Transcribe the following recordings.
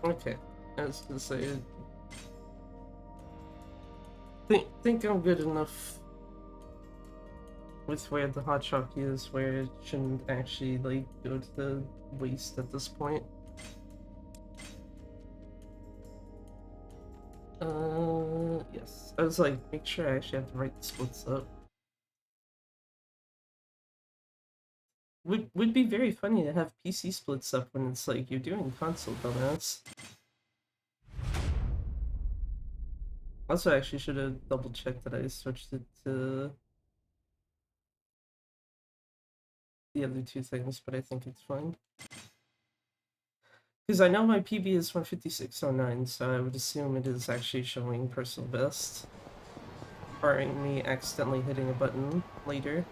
Okay, I was gonna say, think I'm good enough with where the hot chocolate is, where it shouldn't actually like go to the waste at this point. Yes. I was like, make sure I actually have the right splits up. Would be very funny to have PC splits up when it's like you're doing console, dumbass. Also, I actually should have double checked that I switched it to the other two things, but I think it's fine. Because I know my PB is 156.09, so I would assume it is actually showing personal best, barring me accidentally hitting a button later.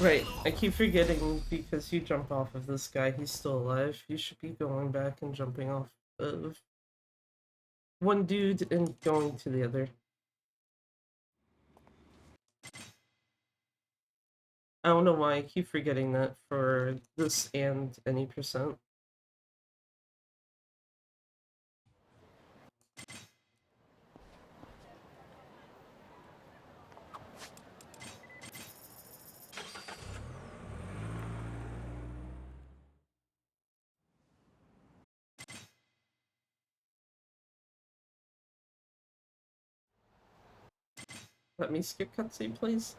Right, I keep forgetting because you jump off of this guy, he's still alive. You should be going back and jumping off of one dude and going to the other. I don't know why I keep forgetting that for this and any percent. Let me skip cutscene, please.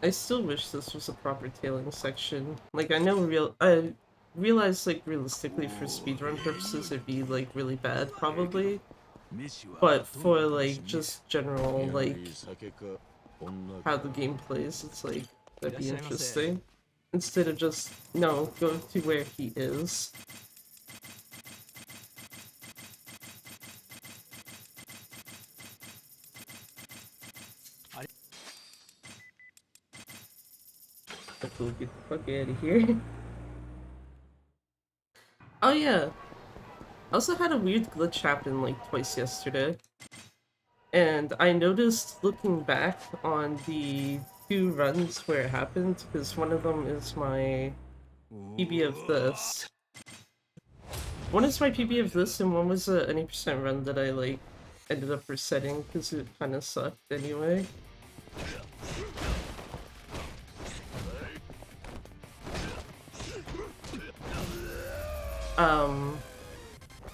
I still wish this was a proper tailing section. Like, I realize, like, realistically for speedrun purposes it'd be, like, really bad, probably. But for, like, just general, like, how the game plays, it's like, that'd be interesting. Instead of just, no, go to where he is. We'll get the fuck out of here. Oh yeah, I also had a weird glitch happen like twice yesterday. And I noticed looking back on the two runs where it happened, because one of them is my PB of this. One is my PB of this, and one was a any percent run that I like ended up resetting because it kind of sucked anyway.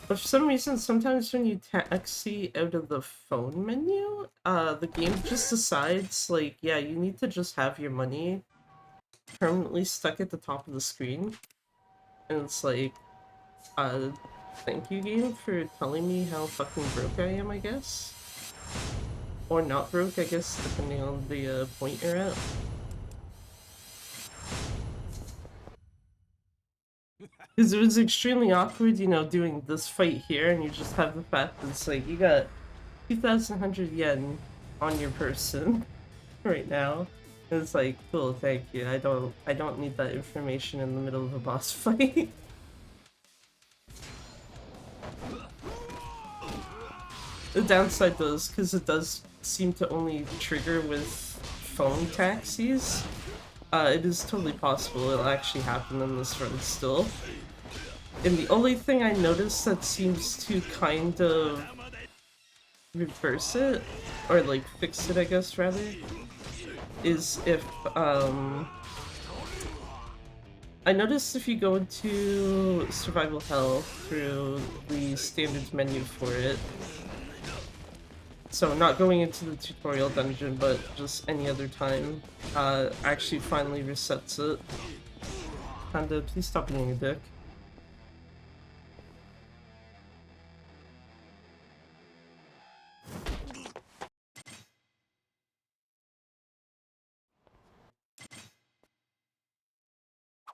But for some reason, sometimes when you taxi out of the phone menu, the game just decides, like, yeah, you need to just have your money permanently stuck at the top of the screen. And it's like, thank you, game, for telling me how fucking broke I am, I guess. Or not broke, I guess, depending on the point you're at. Because it was extremely awkward, you know, doing this fight here, and you just have the fact that it's like, you got 2,100 yen on your person right now. And it's like, cool, thank you. I don't need that information in the middle of a boss fight. The downside though is because it does seem to only trigger with phone taxis. It is totally possible it'll actually happen in this run still. And the only thing I noticed that seems to kind of reverse it, or like fix it I guess rather, is if I noticed if you go into survival hell through the standard menu for it, so not going into the tutorial dungeon but just any other time, actually finally resets it. Panda, please stop being a dick.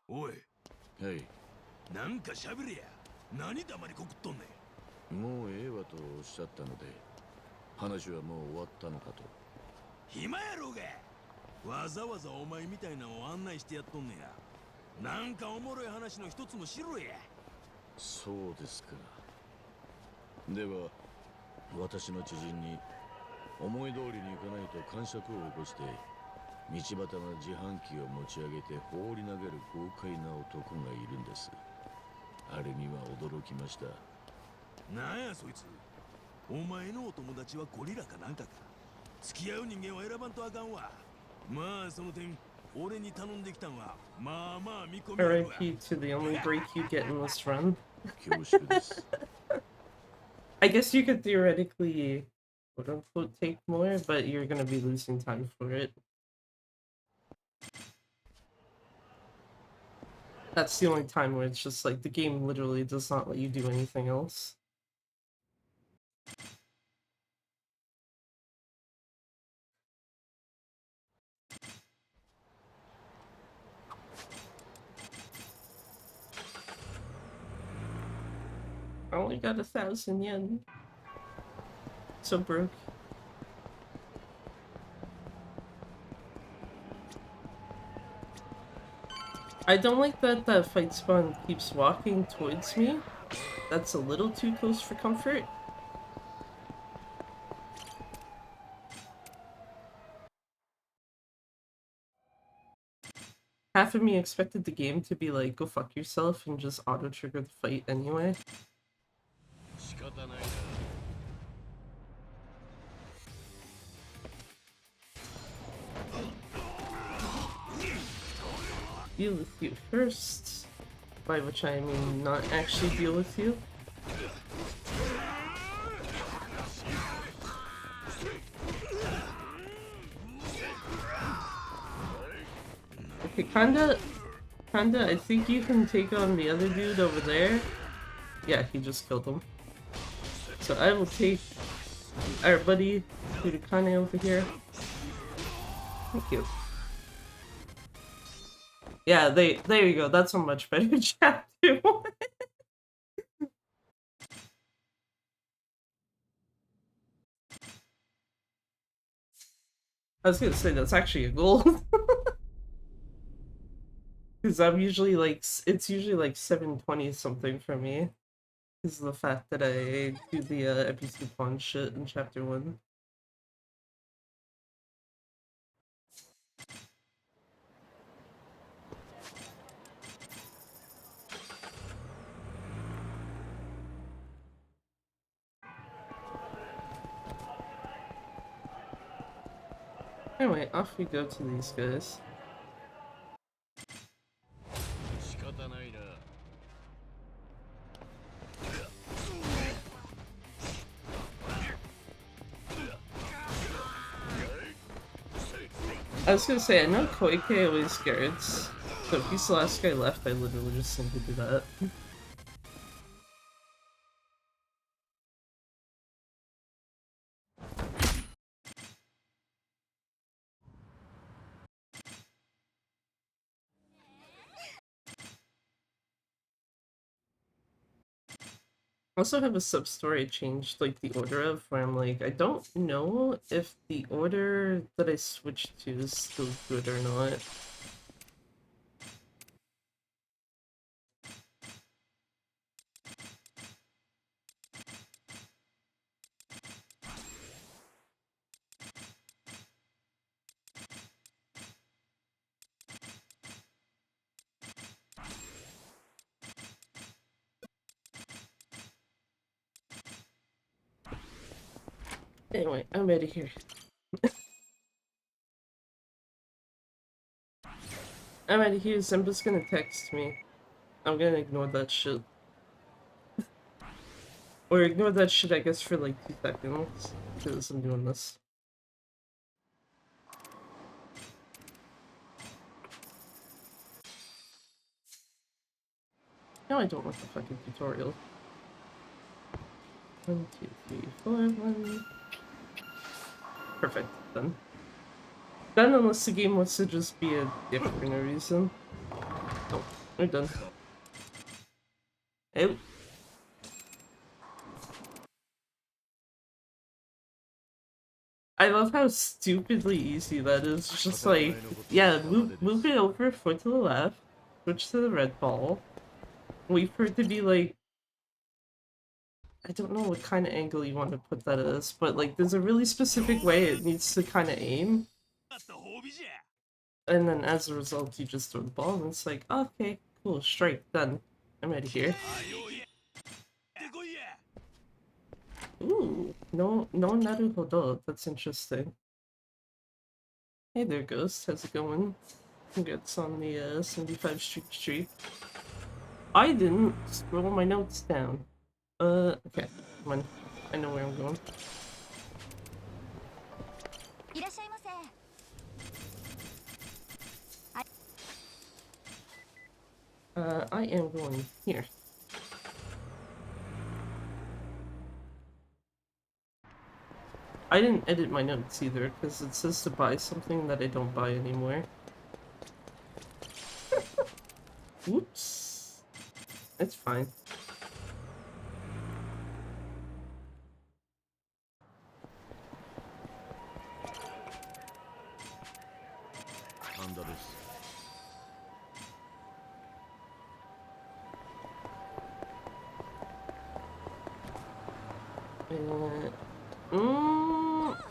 Oi. Hey. なんかしゃべれや。何黙りこくっとんねん。もうええわとおっしゃったので、話はもう終わったのかと。暇やろうが。わざわざお前みたいなのを案内してやっとんねや。なんかおもろい話の一つもしろや。そうですか。では、私の知人に思い通りにいかないと感触を起こして道端の自販機を持ち上げて放り投げる豪快な男がいるんです。あれには驚きました。なんやそいつ。お前のお友達はゴリラかなんかか。付き合う人間は選ばんとあかんわ。まあその点俺に頼んできたんはまあまあ見込みあるわ。 RIP to the only break you get in this run. 恐縮です。I guess you could theoretically, quote unquote, take more, but you're gonna be losing time for it. That's the only time where it's just like the game literally does not let you do anything else. I only got 1,000 yen. So broke. I don't like that the fight spawn keeps walking towards me. That's a little too close for comfort. Half of me expected the game to be like, go fuck yourself and just auto-trigger the fight anyway. Deal with you first. By which I mean not actually deal with you. Okay, kinda, I think you can take on the other dude over there. Yeah, he just killed him. So I will take our buddy Kudakane over here. Thank you. Yeah, there you go. That's a much better chapter one. I was gonna say that's actually a goal. Because I'm usually like, it's usually like 720 something for me. Because of the fact that I do the NPC pawn shit in chapter 1. Anyway, off we go to these guys. I was gonna say, I know Koike always guards, so if he's the last guy left, I literally just simply do that. I also have a sub-story changed, like, the order of, where I'm like, I don't know if the order that I switched to is still good or not. Anyway, I'm ready here. I'm ready here, Simba's gonna text me. I'm gonna ignore that shit. Or ignore that shit, I guess, for like 2 seconds. Because I'm doing this. No, I don't want the fucking tutorial. 1, 2, 3, 4, 1. Perfect, done. Done unless the game wants to just be a dick for no reason. Oh, we're done. Out. I love how stupidly easy that is. It's just like, yeah, move it over, foot to the left, switch to the red ball, wait for it to be like, I don't know what kind of angle you want to put that as, but like there's a really specific way it needs to kind of aim, and then as a result you just throw the ball and it's like, okay, cool, strike, done. I'm ready here. Ooh, no naruhodo, that's interesting. Hey there, Ghost, how's it going? Congrats on the 75 streak. I didn't scroll my notes down. Okay, come on. I know where I'm going. I am going here. I didn't edit my notes either, because it says to buy something that I don't buy anymore. Oops. It's fine.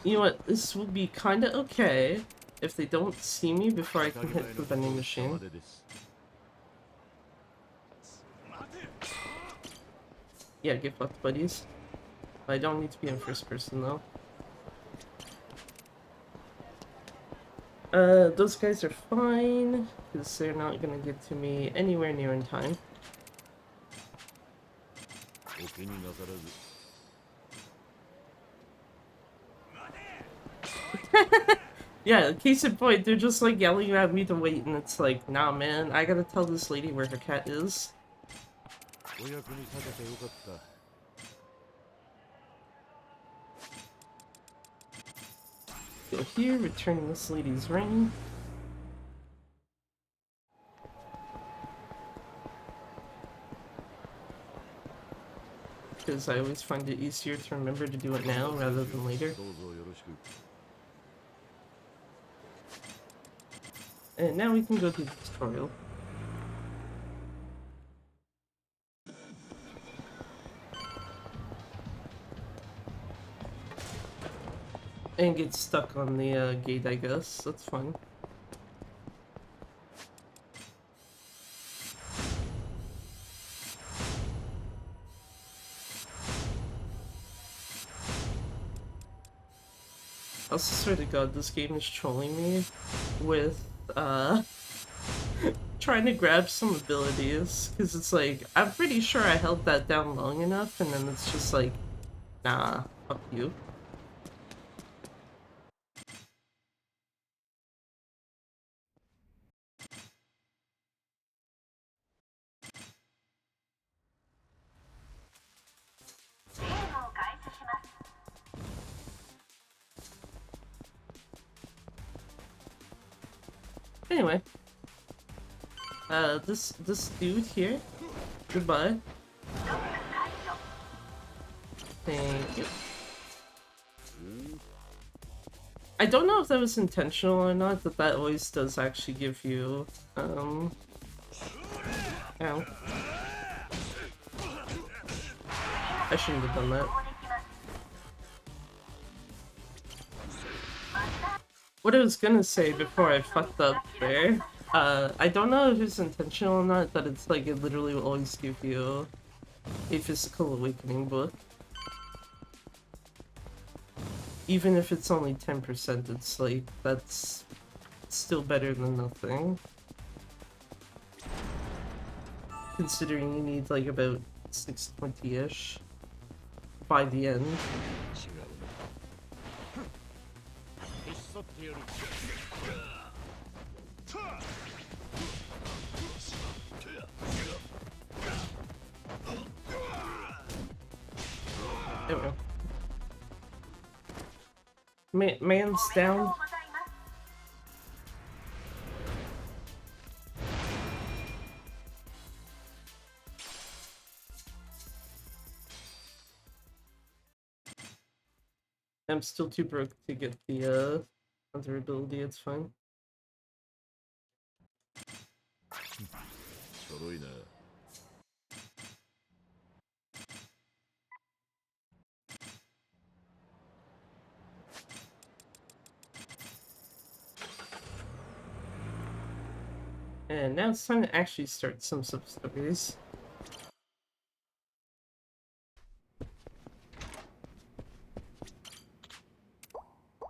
You know what? This will be kinda okay if they don't see me before I can hit the vending machine. Yeah, get fucked, buddies. I don't need to be in first person though. Those guys are fine, because they're not gonna get to me anywhere near in time. Yeah, case in point, they're just like yelling at me to wait, and it's like, nah man, I gotta tell this lady where her cat is. Go here, return this lady's ring. Because I always find it easier to remember to do it now rather than later. And now we can go to the tutorial. And get stuck on the gate, I guess. That's fun. I also swear to god, this game is trolling me with, trying to grab some abilities. Because it's like, I'm pretty sure I held that down long enough, and then it's just like, nah, fuck you. Anyway. This dude here. Goodbye. Thank you. I don't know if that was intentional or not, but that always does actually give you, ow. I shouldn't have done that. What I was gonna say before I fucked up there, I don't know if it's intentional or not, but it's like it literally will always give you a physical awakening book. Even if it's only 10%, it's like, that's still better than nothing. Considering you need like about 620-ish by the end. There we go. Man's down. I'm still too broke to get the other ability, it's fine. ちょろいな。And now it's time to actually start some substories.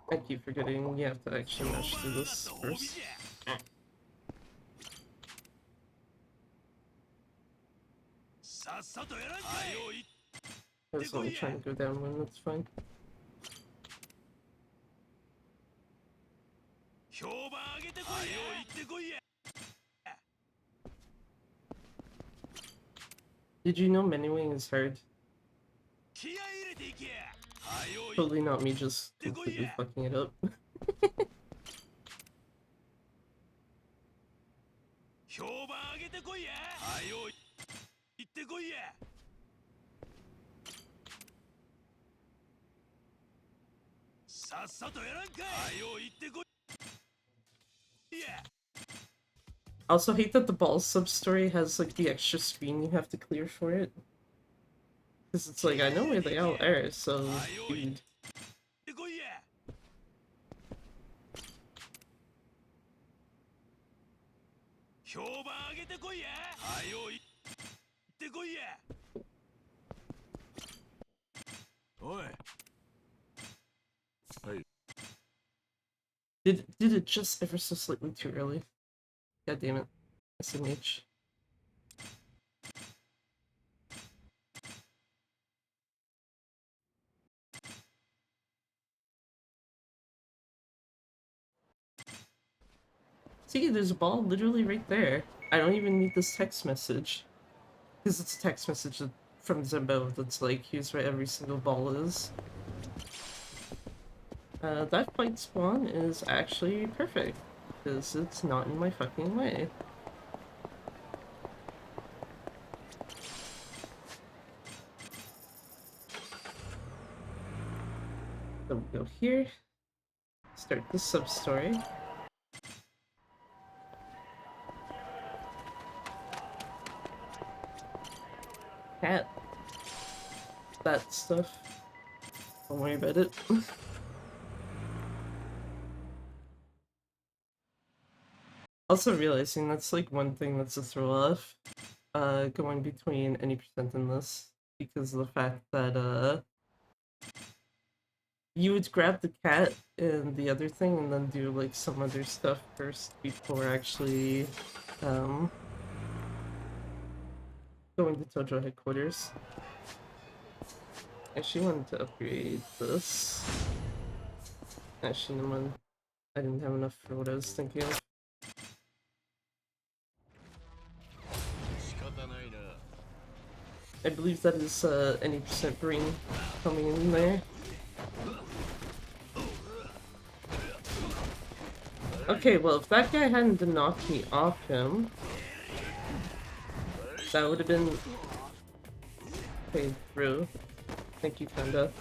I keep forgetting you have to actually mash through this first. I was only trying to go down one, that's fine. Did you know menuing is hard? Totally not me just completely fucking it up. Also hate that the ball sub-story has like the extra screen you have to clear for it. Because it's like, I know where they all are, so dude. Did it just ever so slightly too early? God damn it. SMH. See, there's a ball literally right there. I don't even need this text message. Because it's a text message from Zimbo that's like, here's where every single ball is. That fight spawn is actually perfect. Because it's not in my fucking way. So we go here. Start the sub-story. Cat. That stuff. Don't worry about it. Also realizing that's like one thing that's a throw off. Going between any percent in this. Because of the fact that you would grab the cat and the other thing and then do like some other stuff first before actually going to Tojo headquarters. I actually wanted to upgrade this. Actually, never mind. I didn't have enough for what I was thinking of. I believe that is any percent green coming in there. Okay, well, if that guy hadn't knocked me off him, that would have been paid through. Thank you, Panda.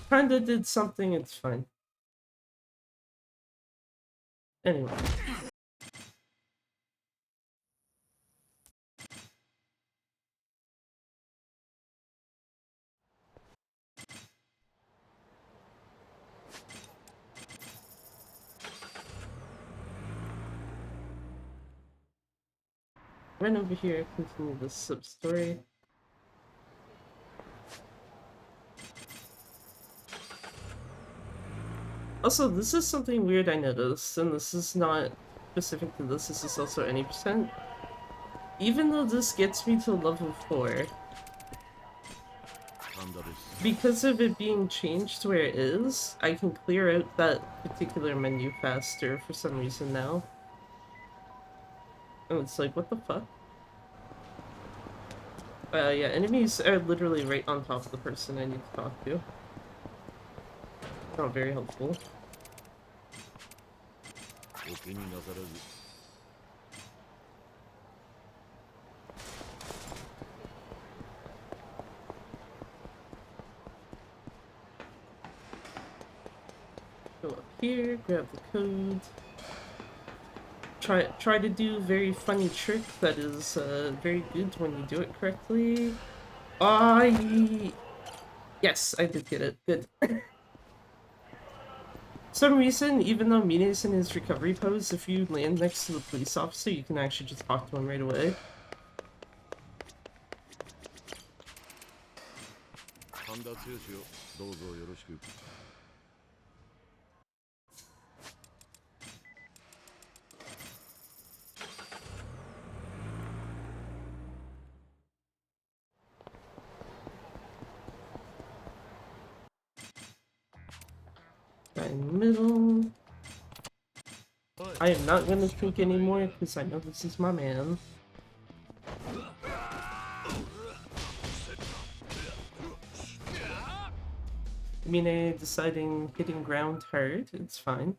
Panda did something, it's fine. Anyway. Run over here, continue the sub-story. Also, this is something weird I noticed, and this is not specific to this is also any percent. Even though this gets me to level 4, because of it being changed to where it is, I can clear out that particular menu faster for some reason now. And it's like, what the fuck? Yeah, enemies are literally right on top of the person I need to talk to. Not very helpful. here, grab the code. Try to do a very funny trick that is very good when you do it correctly. Yes, I did get it. Good. Some reason, even though Mina's in his recovery pose, if you land next to the police officer, you can actually just talk to him right away. Guy in the middle. I am not gonna think anymore because I know this is my man. Mina deciding hitting ground hard, it's fine.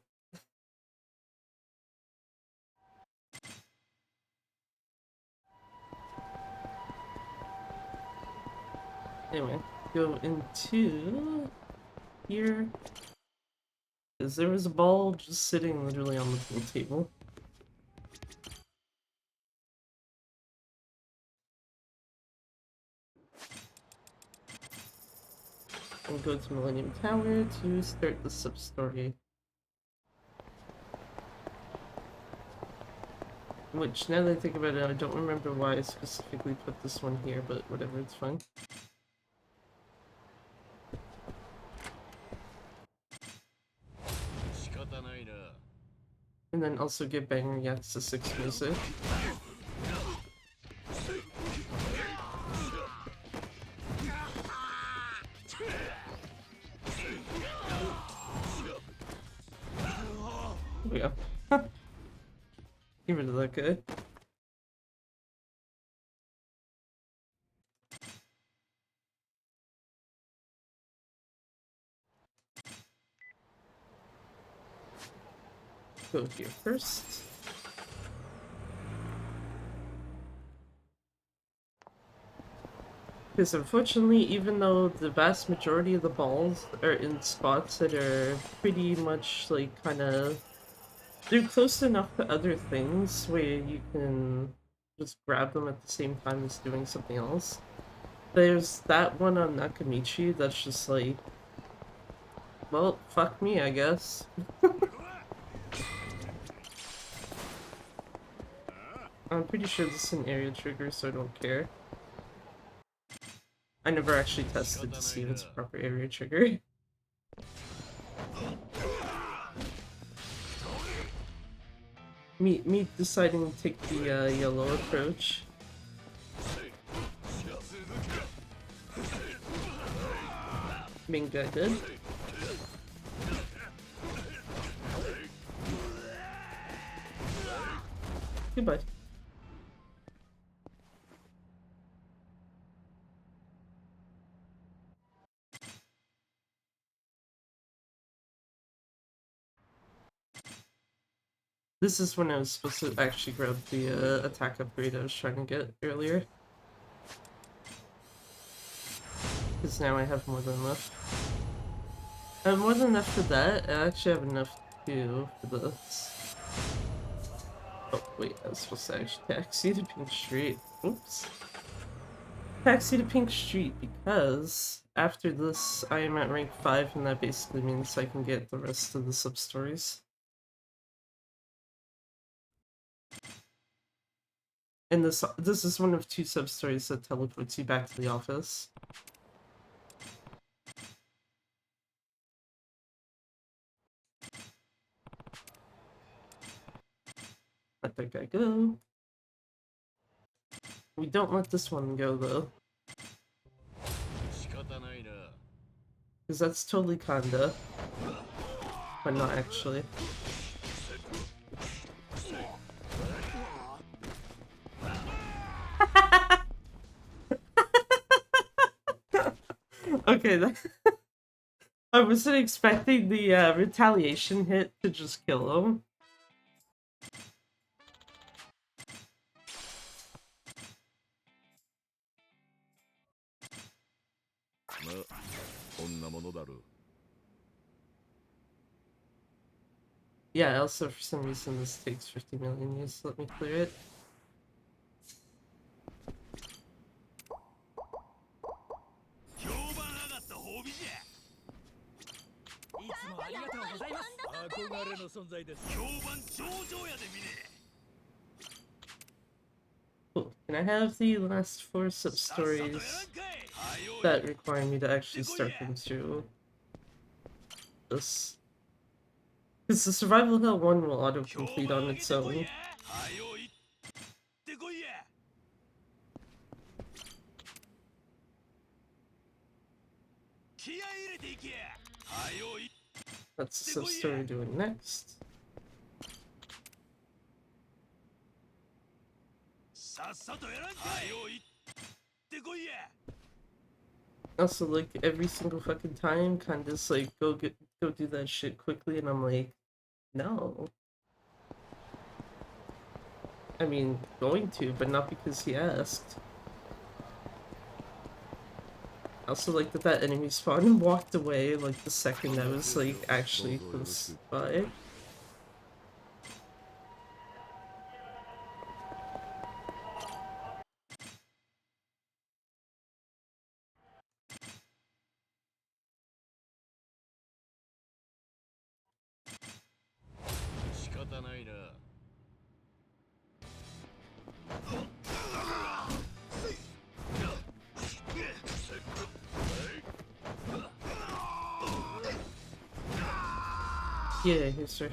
Anyway, go into here. Because there was a ball just sitting literally on the pool table. And go to Millennium Tower to start the substory. Which, now that I think about it, I don't remember why I specifically put this one here, but whatever, it's fine. And then also get Banger Yakuza 6 music. There we go. Get rid of that guy. Go here first. Because unfortunately, even though the vast majority of the balls are in spots that are pretty much like they're close enough to other things where you can just grab them at the same time as doing something else. There's that one on Nakamichi that's just like, well, fuck me, I guess. I'm pretty sure this is an area trigger, so I don't care. I never actually tested to see if it's a proper area trigger. Me deciding to take the yellow approach. Main guy did. Goodbye. This is when I was supposed to actually grab the attack upgrade I was trying to get earlier. Because now I have more than enough. I have more than enough for that. I actually have enough too for this. Oh wait, I was supposed to actually taxi to Pink Street. Oops. Taxi to Pink Street because after this I am at rank 5 and that basically means I can get the rest of the sub-stories. And this is one of 2 sub-stories that teleports you back to the office. Let that guy go. We don't let this one go though. Because that's totally kinda. But not actually. Okay, I wasn't expecting the retaliation hit to just kill him. Yeah, also for some reason this takes 50 million years. Let me clear it. Cool. Can I have the last 4 sub-stories that require me to actually start them through this? Because the Survival Hill 1 will auto-complete on its own. That's the sub-story doing next. Also, like, every single fucking time, Kanda's like, go do that shit quickly, and I'm like, no. I mean, going to, but not because he asked. I also like that that enemy spawned and walked away, like, the second I was, like, actually close by. Yeah, yes, sir.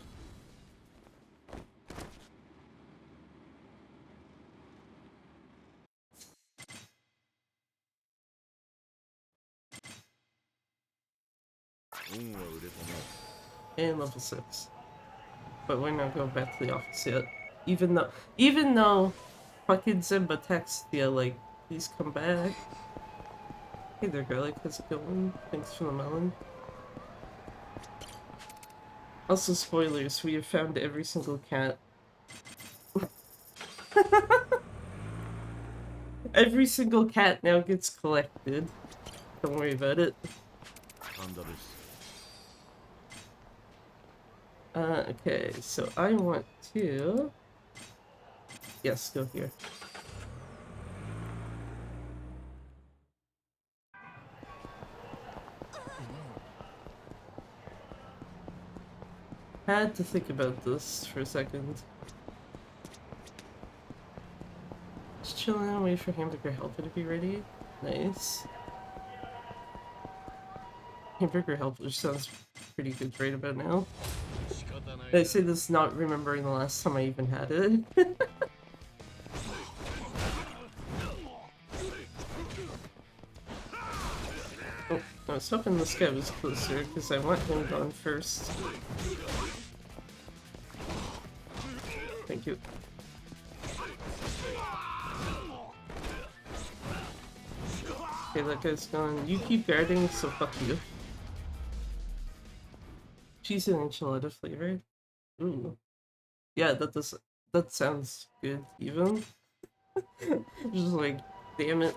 And level 6. But we're not going back to the office yet. Even though fucking Zimba texted you, like, please come back. Hey there, girl, how's it going? Thanks for the melon. Also, spoilers, we have found every single cat. Every single cat now gets collected. Don't worry about it. Okay, so I want to... Yes, go here. Had to think about this for a second. Just chilling out, wait for Hamburger Helper to be ready. Nice. Hamburger Helper sounds pretty good right about now. I say this not remembering the last time I even had it. Oh, I was hoping this guy was closer because I want him gone first. Thank you. Okay, that guy's gone. You keep guarding, so fuck you. Cheese and enchilada flavor. Ooh. Yeah, that sounds good even. Just like, damn it.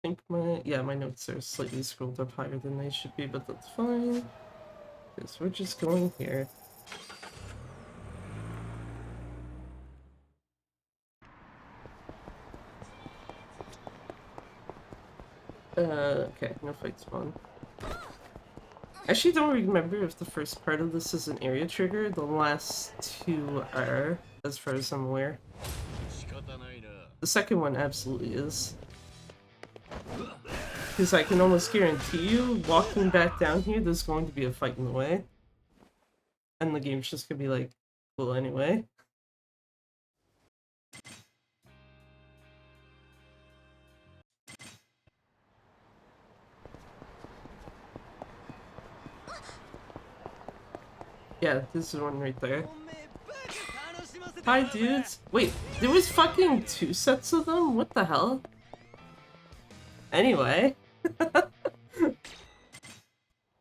I think my notes are slightly scrolled up higher than they should be, but that's fine. Because we're just going here. Okay, no fight spawn. I actually don't remember if the first part of this is an area trigger. The last 2 are, as far as I'm aware. The second one absolutely is. Because I can almost guarantee you, walking back down here, there's going to be a fight in the way. And the game's just gonna be like, cool anyway. Yeah, this is one right there. Hi, dudes. Wait, there was fucking 2 sets of them? What the hell? Anyway.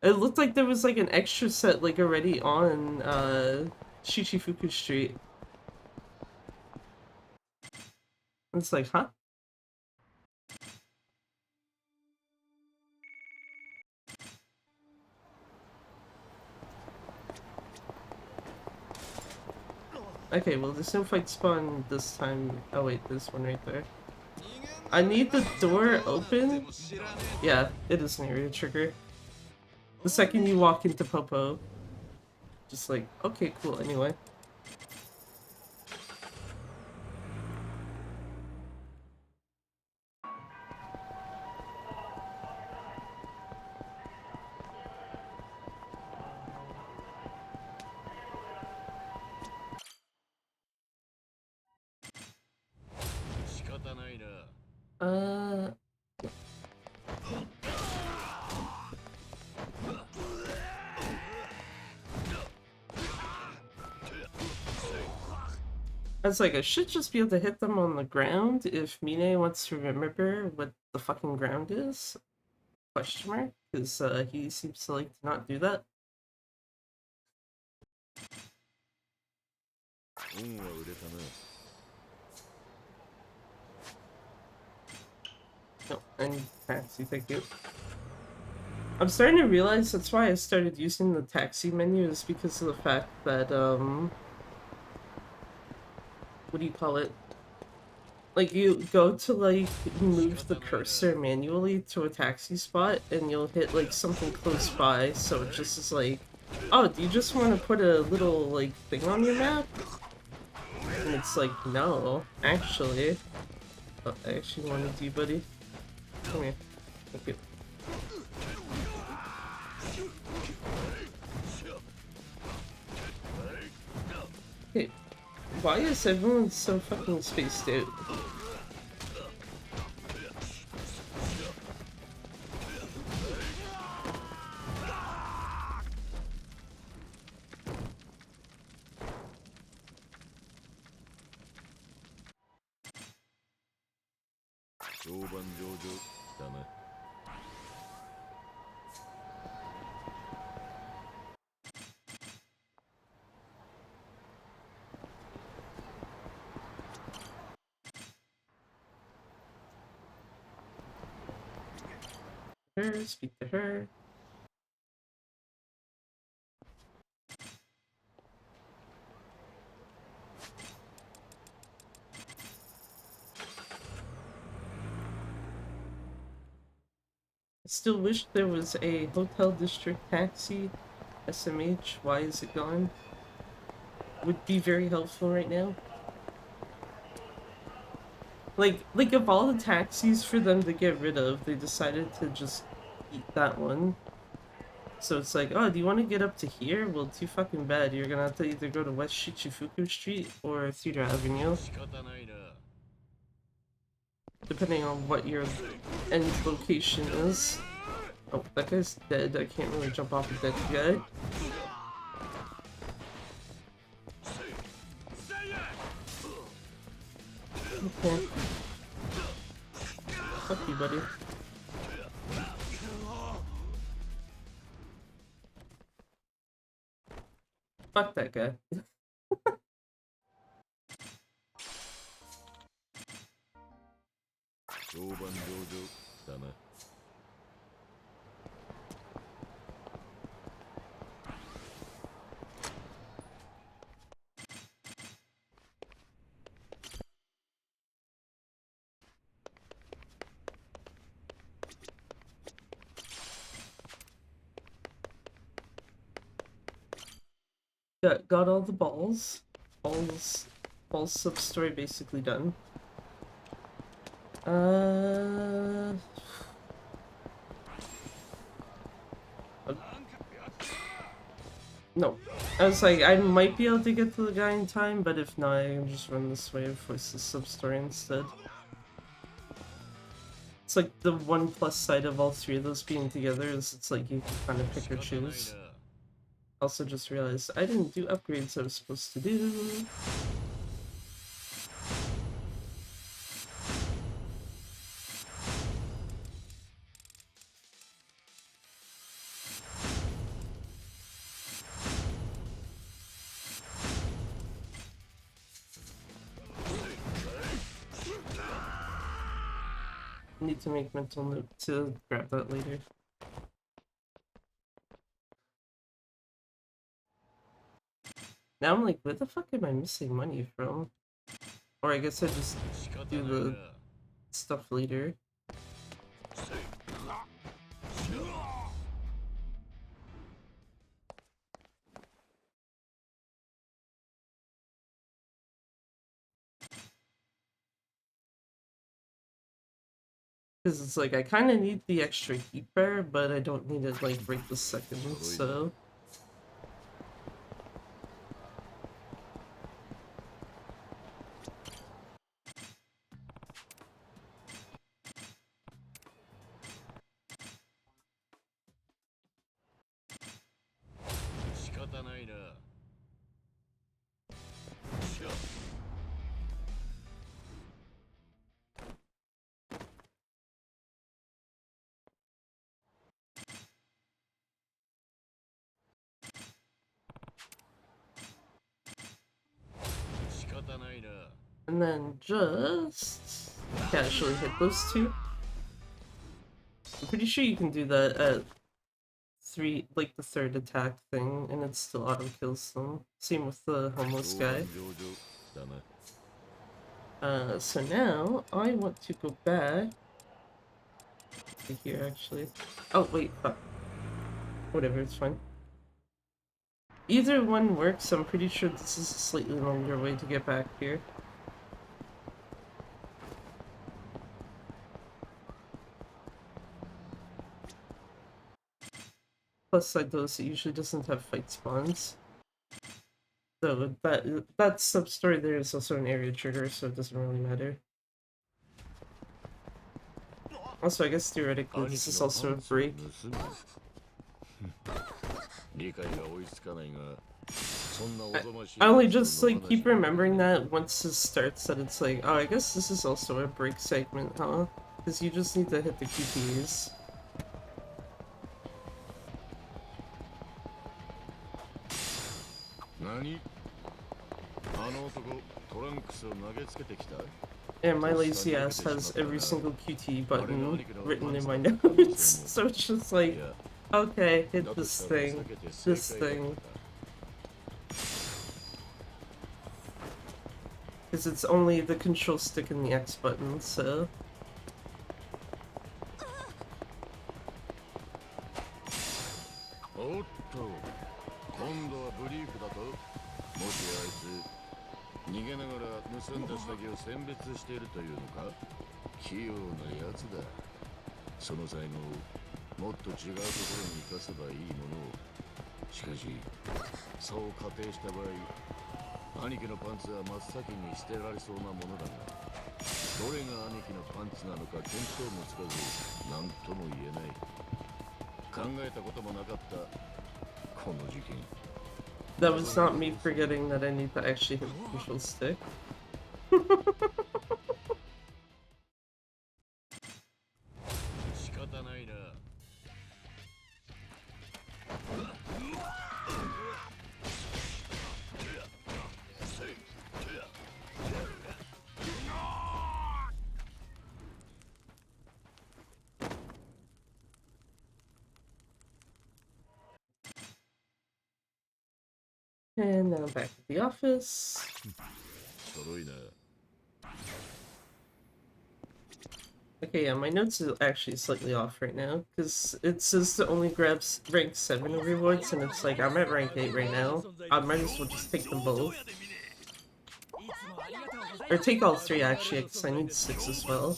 It looked like there was like an extra set like already on Shichifuku Street. It's like, huh? Okay, well there's no fight spawn this time. Oh wait, there's one right there. I need the door open. Yeah, it is an area trigger. The second you walk into Popo. Just like, okay, cool, anyway. Uh... I was like, I should just be able to hit them on the ground if Mine wants to remember what the fucking ground is. Question mark? Because he seems to like to not do that. No, I need taxi, thank you. I'm starting to realize that's why I started using the taxi menu is because of the fact that, what do you call it? Like, you go to, like, move the cursor manually to a taxi spot, and you'll hit, like, something close by, so it just is like, oh, do you just want to put a little, like, thing on your map? And it's like, no, actually. Oh, I actually wanted you, buddy. Come here. Thank you. Hey, why is everyone so fucking spaced out? Her, speak to her. I still wish there was a hotel district taxi. SMH, why is it gone? Would be very helpful right now. Like of all the taxis for them to get rid of, they decided to just eat that one. So it's like, oh, do you want to get up to here? Well, too fucking bad. You're gonna have to either go to West Shichifuku Street or Theater Avenue. Depending on what your end location is. Oh, that guy's dead. I can't really jump off a dead guy. Okay. Fuck you, buddy. Fuck that guy. Got all the balls. Balls sub-story basically done. No. I was like, I might be able to get to the guy in time, but if not, I can just run this way and force the sub-story instead. It's like the one plus side of all three of those being together is it's like you can kind of pick or choose. Also just realized I didn't do upgrades I was supposed to do. Need to make mental note to grab that later. Now I'm like, where the fuck am I missing money from? Or I guess I just do the stuff later. Because it's like, I kind of need the extra keeper, but I don't need it like right this second, so... And then just casually hit those two. I'm pretty sure you can do that at like the third attack thing, and it still auto kills them. Same with the homeless guy. So now I want to go back to here actually. Oh wait, fuck. Whatever, it's fine. Either one works. I'm pretty sure this is a slightly longer way to get back here. Plus side those, it usually doesn't have fight spawns. So that sub-story there is also an area trigger, so it doesn't really matter. Also, I guess theoretically this is also a break. I only just like keep remembering that once it starts that it's like, oh, I guess this is also a break segment, huh? Because you just need to hit the QTs. And my lazy ass has every single QT button written in my notes, so it's just like, okay, hit this thing, this thing. Because it's only the control stick and the X button, so... That was not me forgetting that I need to actually hit the control stick. And now back to the office. Okay, yeah, my notes are actually slightly off right now, because it says to only grab rank 7 rewards, and it's like, I'm at rank 8 right now. I might as well just take them both. Or take all 3 actually, because I need 6 as well.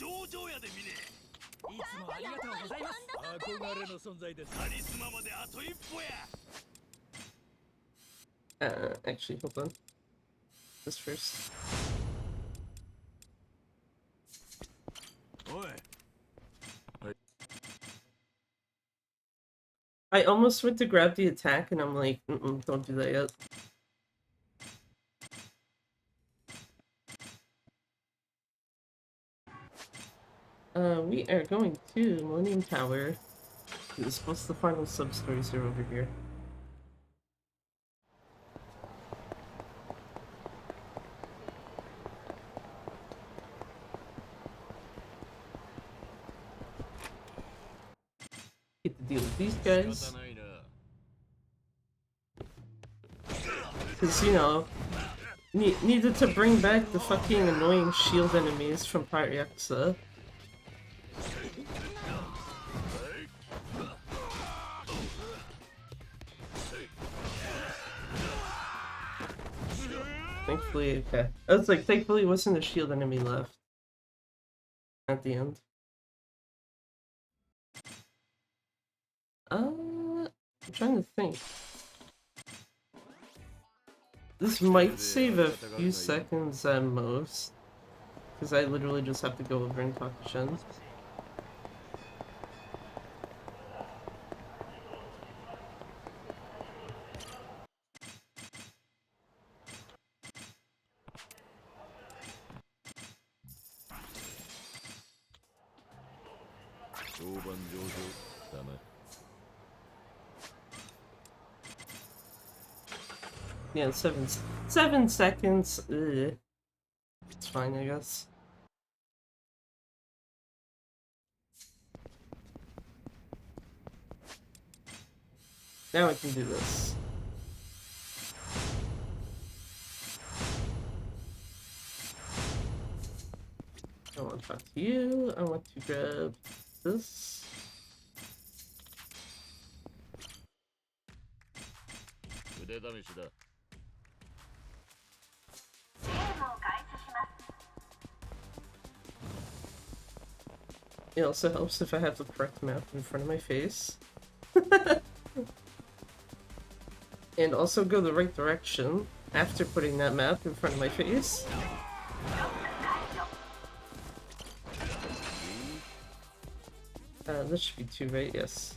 Actually, hold on. This first. I almost went to grab the attack, and I'm like, don't do that yet. We are going to Millennium Tower. Because most of the final sub-stories are over here. with these guys. Because, you know, needed to bring back the fucking annoying shield enemies from Part Yakuza. Thankfully, okay. I was like, thankfully it wasn't a shield enemy left at the end. I'm trying to think. This might save a few seconds at most, because I literally just have to go over and talk to Shen. Yeah, 7 seconds. Ugh. It's fine, I guess. Now I can do this. I want to talk to you. I want to grab this. It also helps if I have the correct map in front of my face. And also go the right direction after putting that map in front of my face. This should be 2, right? Yes.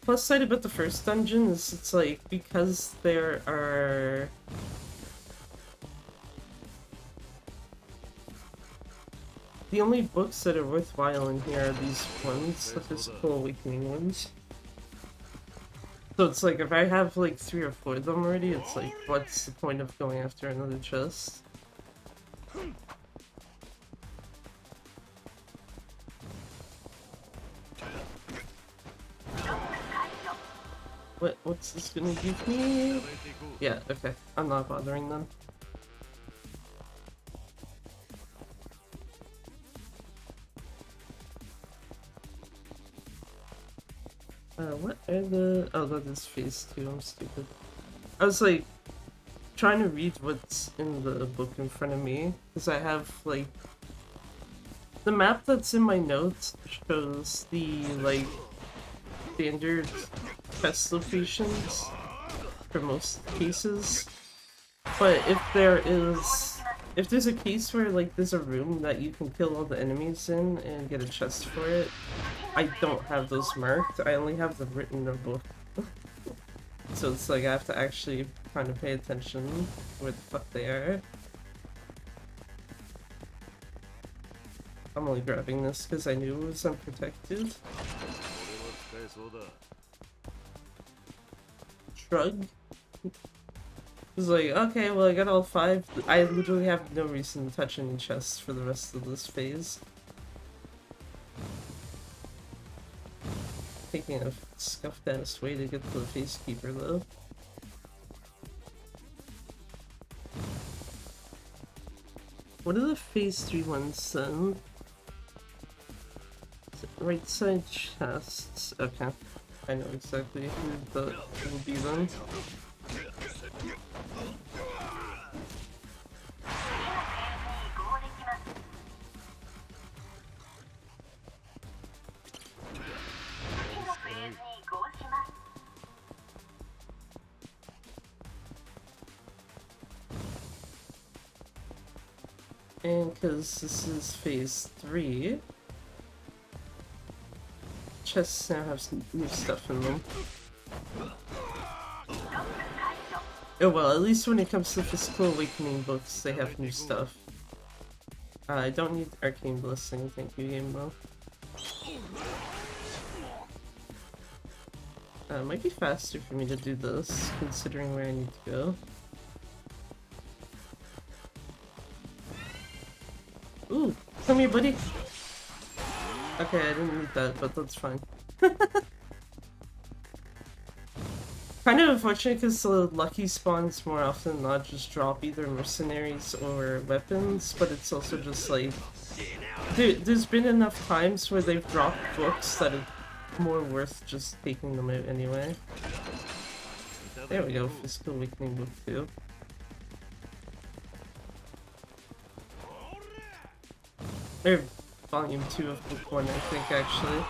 Plus side about the first dungeon is it's like, because there are... The only books that are worthwhile in here are these ones, the Physical Awakening ones. So it's like, if I have like 3 or 4 of them already, it's like, what's the point of going after another chest? What's this gonna give me? Yeah, okay. I'm not bothering them. What are the... Oh, that is phase 2, I'm stupid. I was like, trying to read what's in the book in front of me, because I have, like... The map that's in my notes shows the, like, standard quest locations for most cases. But if there's a case where, like, there's a room that you can kill all the enemies in and get a chest for it, I don't have those marked. I only have them written in a book. So it's like I have to actually kind of pay attention where the fuck they are. I'm only grabbing this because I knew it was unprotected. Shrug. It's like, okay, well I got all 5. I literally have no reason to touch any chests for the rest of this phase. Taking a scuffed ass way to get to the face keeper though. What are the phase 3 ones then? Right side chests. Okay. I know exactly who will be them. And because this is phase 3, chests now have some new stuff in them. Oh well, at least when it comes to Physical Awakening books, they have new stuff. I don't need Arcane Blessing, thank you, Game Mo. It might be faster for me to do this, considering where I need to go. Ooh, come here, buddy. Okay, I didn't need that, but that's fine. Kind of unfortunate because the lucky spawns more often than not just drop either mercenaries or weapons, but it's also just like there's been enough times where they've dropped books that it's more worth just taking them out anyway. There we go, Physical Awakening book 2. Or volume 2 of book 1, I think, actually.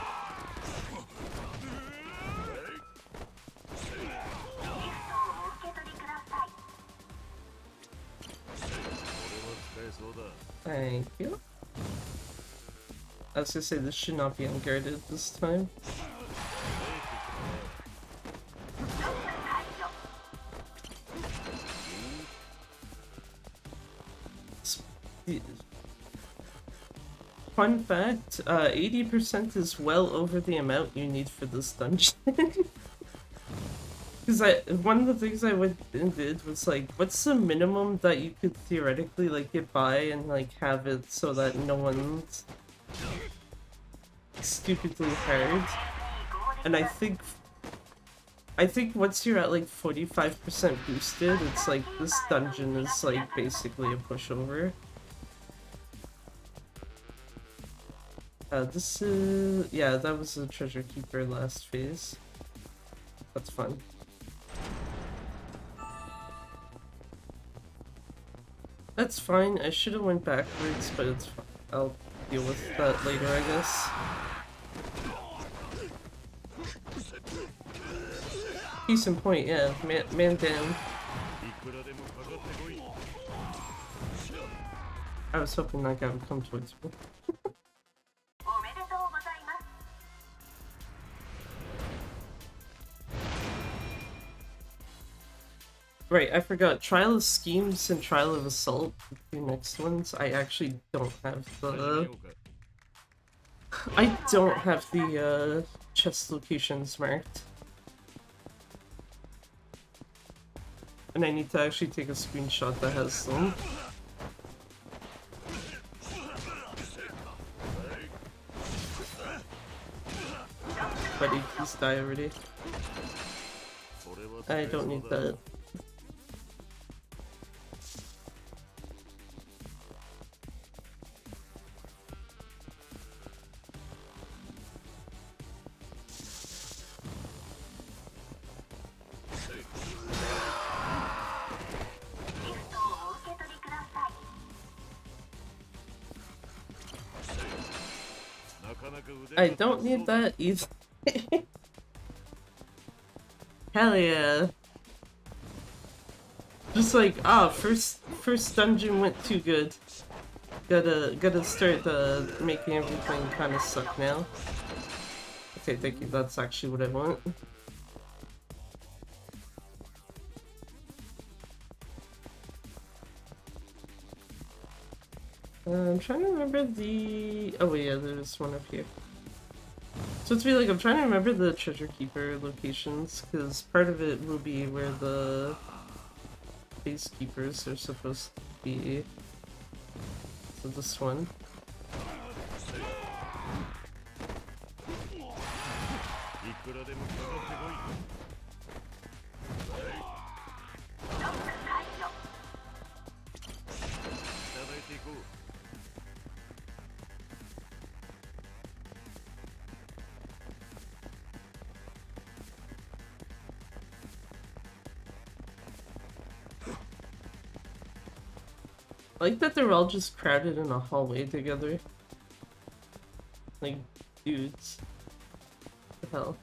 Thank you. I was gonna say this should not be unguarded this time. Fun fact, 80% is well over the amount you need for this dungeon. Because one of the things I went and did was like, what's the minimum that you could theoretically like get by and like have it so that no one's stupidly hard? And I think once you're at like 45% boosted, it's like this dungeon is like basically a pushover. This is... yeah, that was the treasure keeper last phase. That's fun. That's fine. I should have went backwards, but it's fine. I'll deal with that later, I guess. Case in point, yeah. Man down. I was hoping that guy would come towards me. Right, I forgot. Trial of Schemes and Trial of Assault, the two next ones. I actually don't have the... I don't have the chest locations marked. And I need to actually take a screenshot that has them. Buddy, please die already. I don't need that. I don't need that either. Hell yeah. Just like, first dungeon went too good. Gotta start making everything kind of suck now. Okay, thank you, that's actually what I want. I'm trying to remember the... oh yeah, there's one up here. So it's really like, I'm trying to remember the treasure keeper locations, because part of it will be where the base keepers are supposed to be. So this one. I like that they're all just crowded in a hallway together. Like, dudes. What the hell?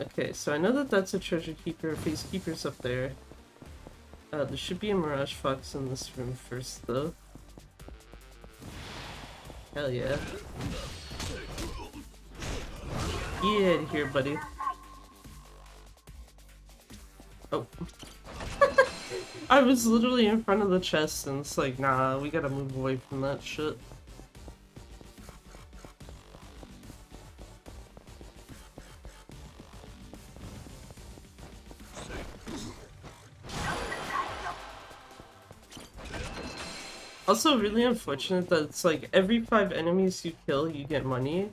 Okay, so I know that that's a treasure keeper. Face keeper's up there. There should be a Mirage Fox in this room first, though. Hell yeah. Get out of here, buddy. Oh. I was literally in front of the chest and it's like, nah, we gotta move away from that shit. Also, really unfortunate that it's like every 5 enemies you kill, you get money.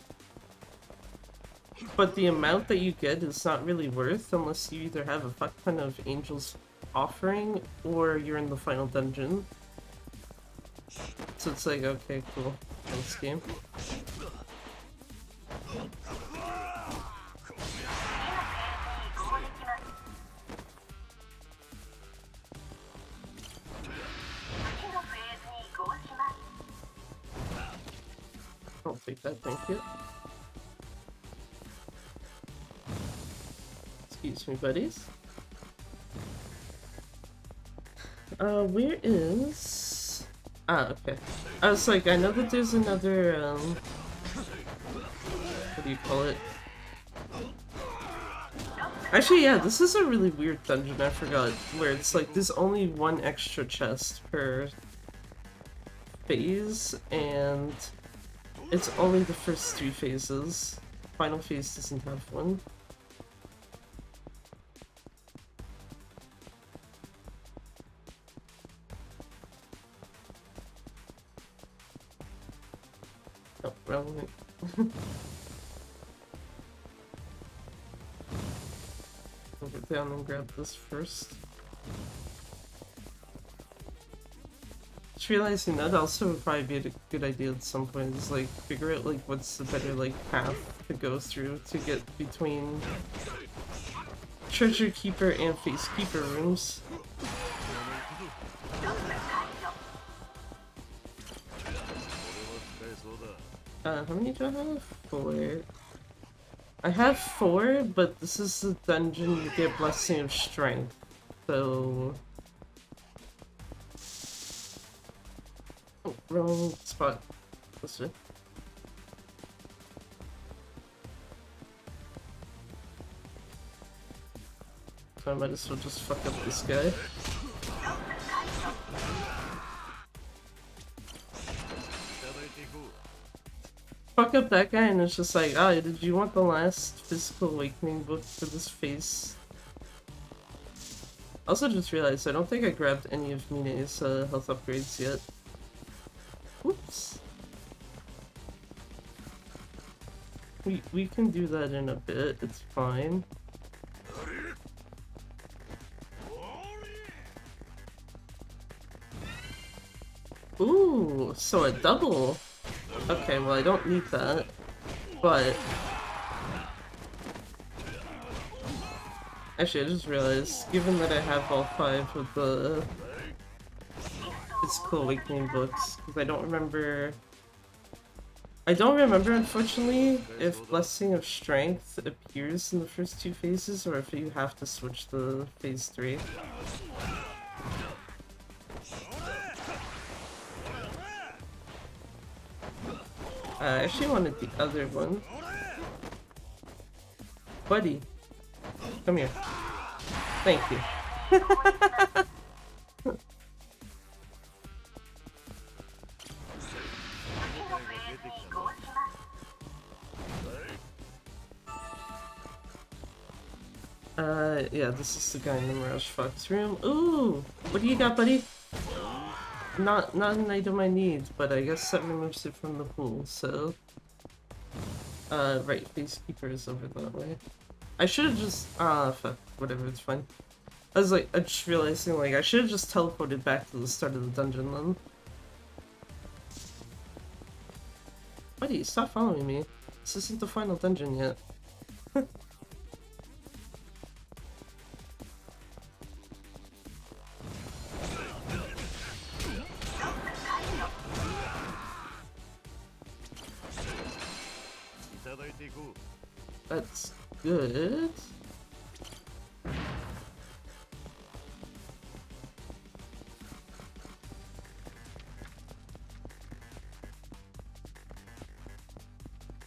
But the amount that you get is not really worth unless you either have a fuck ton of angels offering or you're in the final dungeon. So it's like, okay, cool. Thanks, game. I'll take that, thank you. Excuse me, buddies. Where is... Ah, okay. I was like, I know that there's another, what do you call it? Actually, yeah, this is a really weird dungeon, I forgot, where it's like, there's only one extra chest per phase, and it's only the first 3 phases. Final phase doesn't have one. Oh, wrong way. I'll get down and grab this first. Just realizing that also would probably be a good idea at some point is like figure out like what's the better like path to go through to get between treasure keeper and face keeper rooms. How many do I have? 4. I have 4, but this is the dungeon you get Blessing of Strength, so... Oh, wrong spot. This way. So I might as well just fuck up this guy. Fuck up that guy and it's just like, ah, did you want the last physical awakening book for this phase? Also just realized I don't think I grabbed any of Mine's health upgrades yet. Whoops. We can do that in a bit, it's fine. Ooh, so a double. Okay, well I don't need that, but... Actually, I just realized, given that I have all 5 of the physical awakening books, because I don't remember, unfortunately, if Blessing of Strength appears in the first 2 phases, or if you have to switch to phase 3. I actually wanted the other one. Buddy, come here. Thank you. Yeah, this is the guy in the Mirage Fox room. Ooh! What do you got, buddy? Not an item I need, but I guess that removes it from the pool, so... right, base keeper is over that way. I should've just... fuck, whatever, it's fine. I was like, I just realizing, like, I should've just teleported back to the start of the dungeon then. Buddy, stop following me. This isn't the final dungeon yet. That's good.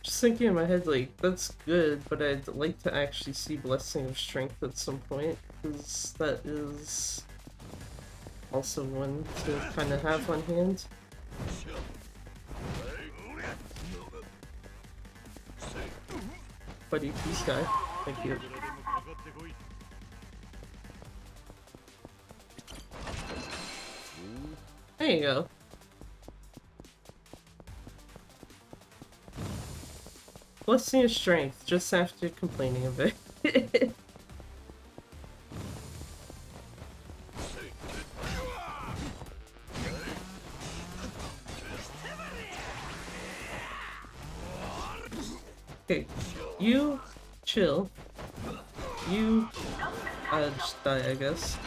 Just thinking in my head, like, that's good, but I'd like to actually see Blessing of Strength at some point, because that is also one to kind of have on hand. Buddy, please die. Thank you. There you go. Blessing of Strength just after complaining a bit. Okay, you chill. You just die, I guess.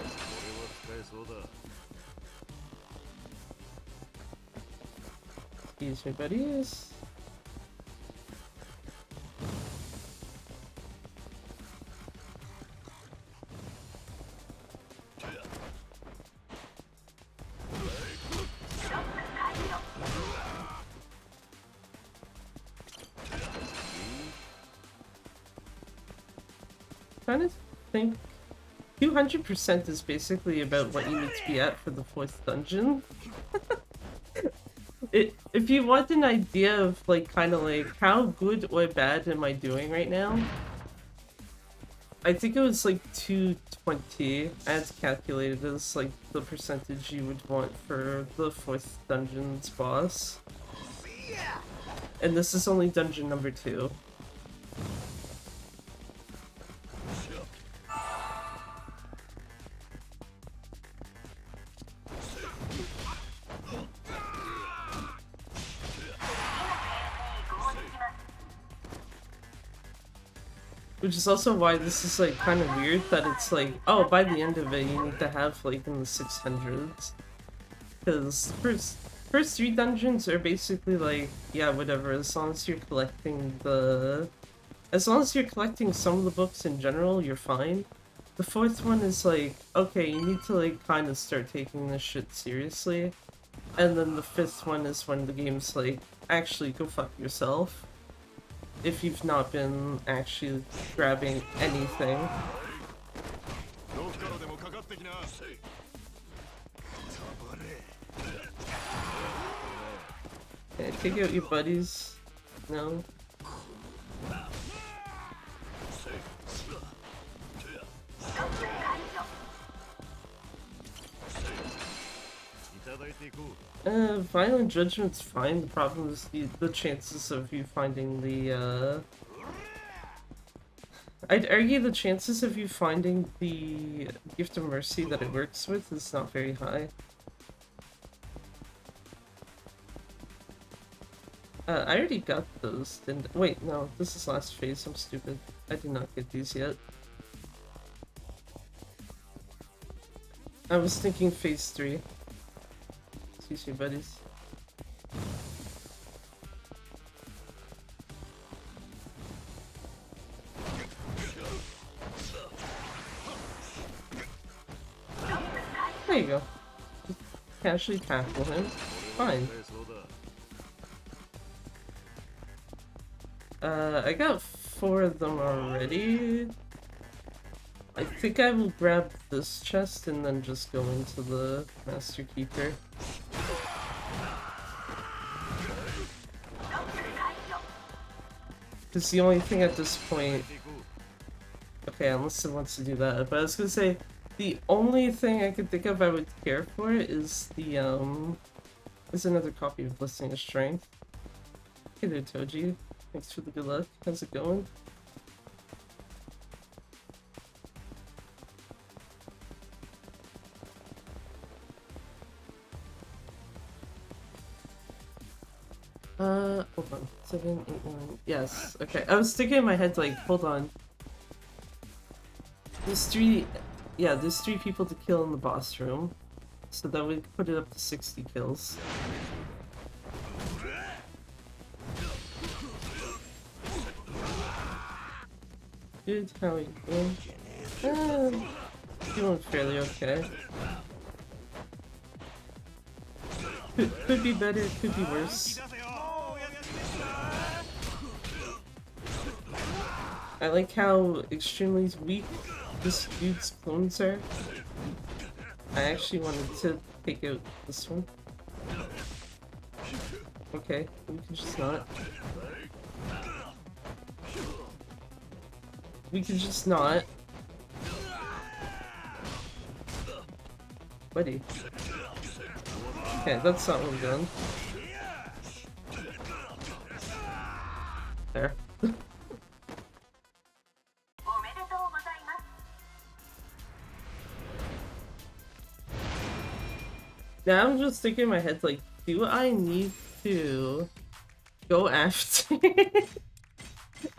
Excuse me, buddies. Kind of think 200% is basically about what you need to be at for the 4th dungeon. If you want an idea of like kind of like how good or bad am I doing right now, I think it was like 220 as calculated as like the percentage you would want for the 4th dungeon's boss. And this is only dungeon number 2. Which is also why this is like kind of weird that it's like, oh, by the end of it you need to have like in the 600s. Because first 3 dungeons are basically like, yeah, whatever, as long as you're collecting some of the books in general, you're fine. The 4th one is like, okay, you need to like kind of start taking this shit seriously. And then the 5th one is when the game's like, actually go fuck yourself. If you've not been actually grabbing anything. Okay, take out your buddies. No. Violent Judgment's fine. The problem is the chances of you finding the, I'd argue the chances of you finding the Gift of Mercy that it works with is not very high. I already got those, didn't- wait, no, this is last phase, I'm stupid. I did not get these yet. I was thinking phase 3. Excuse me, buddies. There you go. Just casually tackle him. Fine. I got 4 of them already. I think I will grab this chest and then just go into the Master Keeper. Because the only thing at this point... Okay, unless it wants to do that, but I was gonna say, the only thing I could think of I would care for is the, is another copy of Blessing of Strength. Hey there, Toji. Thanks for the good luck. How's it going? Hold on. 7, 8, 9. Yes. Okay. I was thinking in my head, like, hold on. There's 3... Yeah, there's 3 people to kill in the boss room. So that would put it up to 60 kills. Dude, how are you doing? Doing fairly okay. Could be better, could be worse. I like how extremely weak this dude's clones are. I actually wanted to take out this one. Okay, we can just not. We can just not. Buddy. Okay, that's not what I'm doing. There. Now I'm just thinking in my head, like, do I need to go after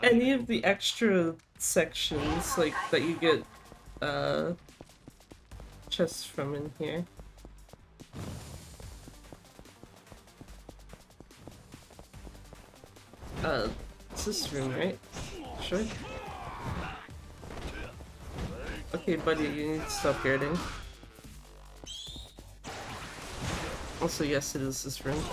any of the extra sections, like, that you get, chests from in here? It's this room, right? Sure. Okay, buddy, you need to stop guarding. Also, yes, it is this room.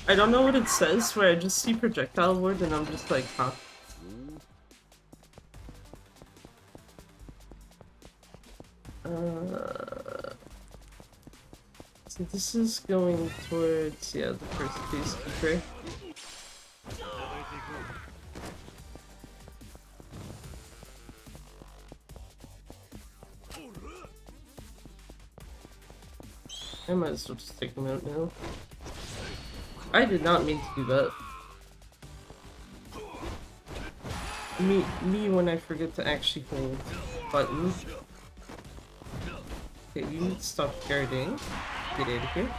I don't know what it says, where I just see projectile word and I'm just like, huh? So this is going towards, yeah, the first peacekeeper. I might as well just take him out now. I did not mean to do that. Me when I forget to actually hold button. Okay, you need to stop guarding. Get out of here.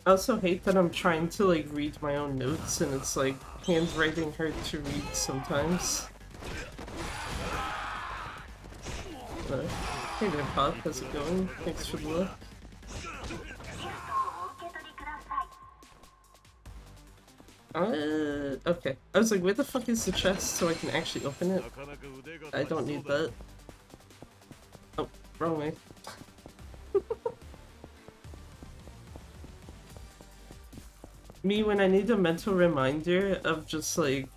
I also hate that I'm trying to like read my own notes and it's like handwriting hard to read sometimes. Hey there, Pop, how's it going? Thanks for the look. Okay. I was like, where the fuck is the chest so I can actually open it? I don't need that. Oh, wrong way. Me when I need a mental reminder of just like,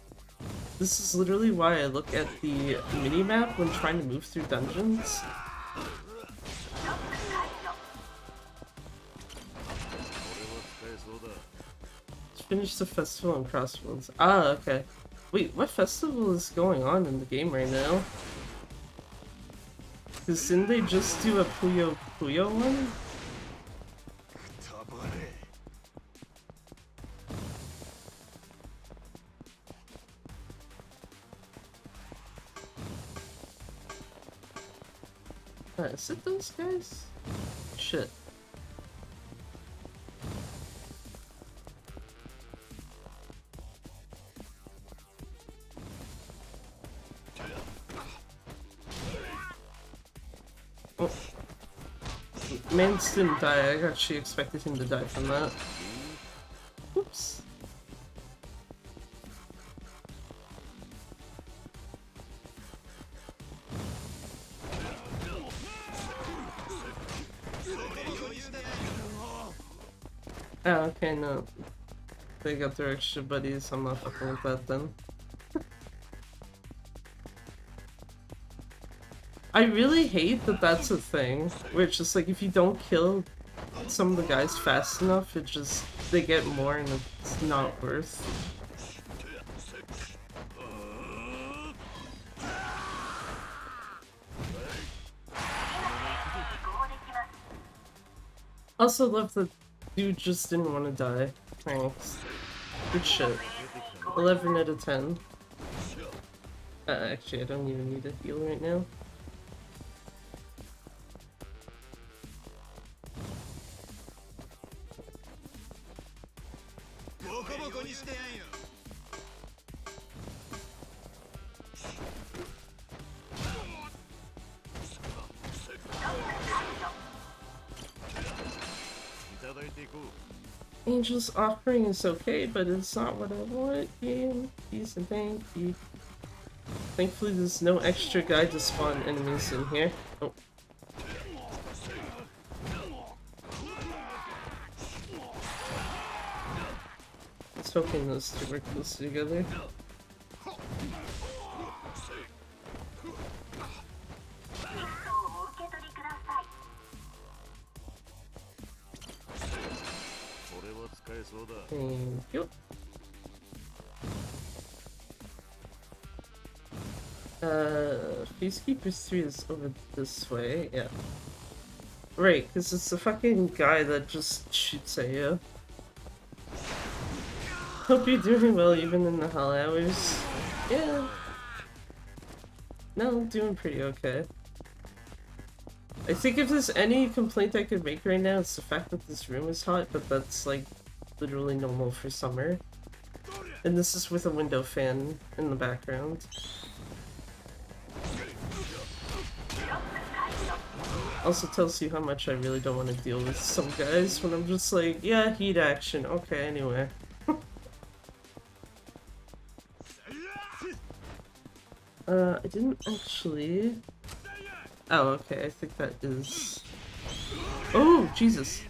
this is literally why I look at the mini-map when trying to move through dungeons. Finish the festival on Crossroads. Ah, okay. Wait, what festival is going on in the game right now? Because didn't they just do a Puyo Puyo one? Is it those guys? Shit. Oh. Mans didn't die, I actually expected him to die from that. Oops. Oh, okay, no. They got their extra buddies, I'm not fucking with that then. I really hate that that's a thing, where it's just like if you don't kill some of the guys fast enough, it just, they get more and it's not worth. Also love that dude just didn't want to die. Thanks. Good shit. 11 out of 10. Actually, I don't even need a heal right now. Angel's offering is okay, but it's not what I want. Game, peace and thank you. Thankfully, there's no extra guide to spawn enemies in here. Oh. was hoping those two were close together. Thank you. Peacekeepers 3 is over this way, yeah. Right, because it's the fucking guy that just shoots at you. Hope you're doing well even in the hell hours. Yeah. No, doing pretty okay. I think if there's any complaint I could make right now, it's the fact that this room is hot, but that's like literally normal for summer. And this is with a window fan in the background. Also tells you how much I really don't want to deal with some guys when I'm just like, yeah, heat action, okay, anyway. I didn't actually... Oh, okay, I think that is... Oh, Jesus!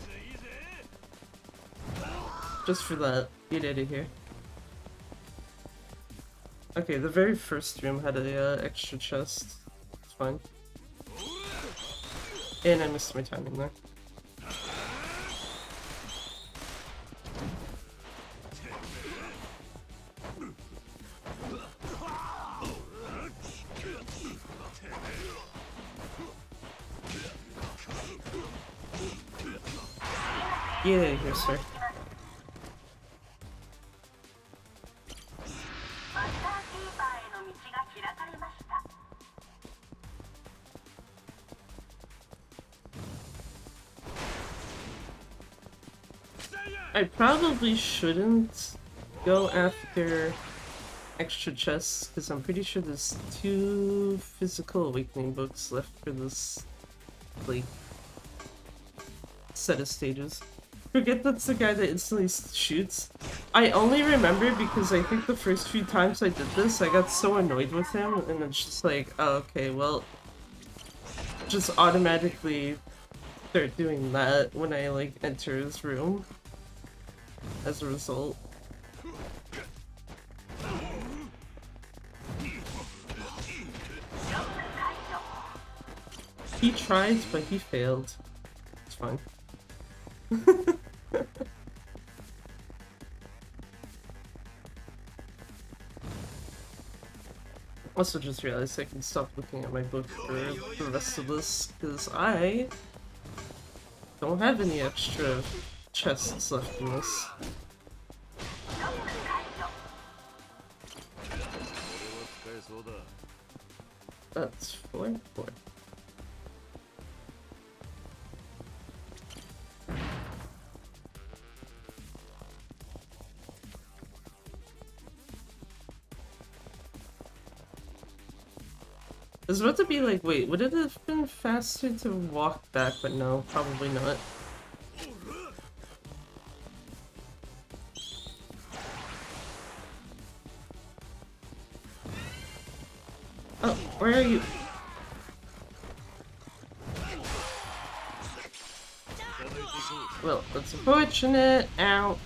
Just for that, get out of here. Okay, the very first room had a extra chest. It's fine. And I missed my timing there. Get out of here, sir. I probably shouldn't go after extra chests, because I'm pretty sure there's 2 physical awakening books left for this, like, set of stages. Forget that's the guy that instantly shoots. I only remember because I think the first few times I did this, I got so annoyed with him, and it's just like, oh, okay, well, just automatically start doing that when I, like, enter his room. As a result. He tried, but he failed. It's fine. Also just realized I can stop looking at my book for the rest of this, because I don't have any extra chests left in this. That's 4. I was about to be like, wait, would it have been faster to walk back? But no, probably not. Oh, where are you? Well, that's unfortunate. Ow.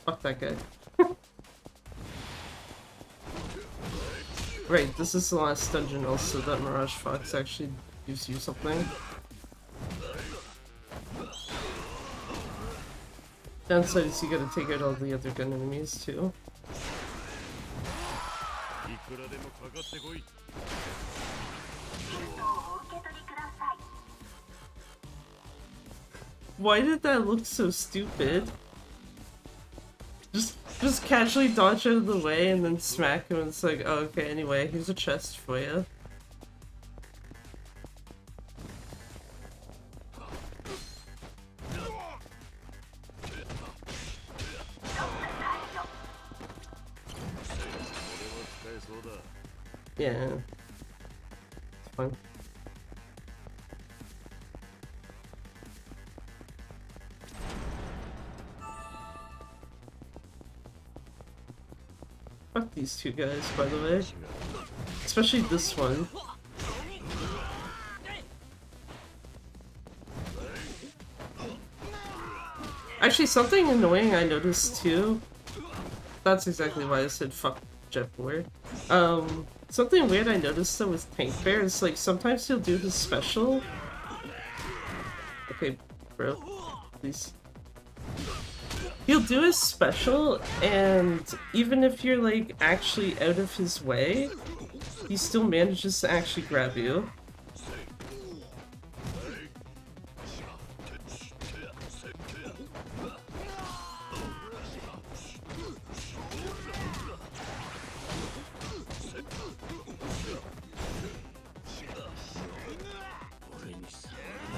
Fuck that guy. Right, this is the last dungeon also that Mirage Fox actually gives you something. Downside is you gotta take out all the other gun enemies too. Why did that look so stupid? Just casually dodge out of the way and then smack him and it's like, oh, okay, anyway, here's a chest for you. Yeah. It's fine. Fuck these two guys, by the way. Especially this one. Actually, something annoying I noticed too. That's exactly why I said fuck Jetboard. Something weird I noticed though with Tank Bear is like sometimes he'll do his special. Okay, bro, please. He'll do his special, and even if you're like actually out of his way, he still manages to actually grab you.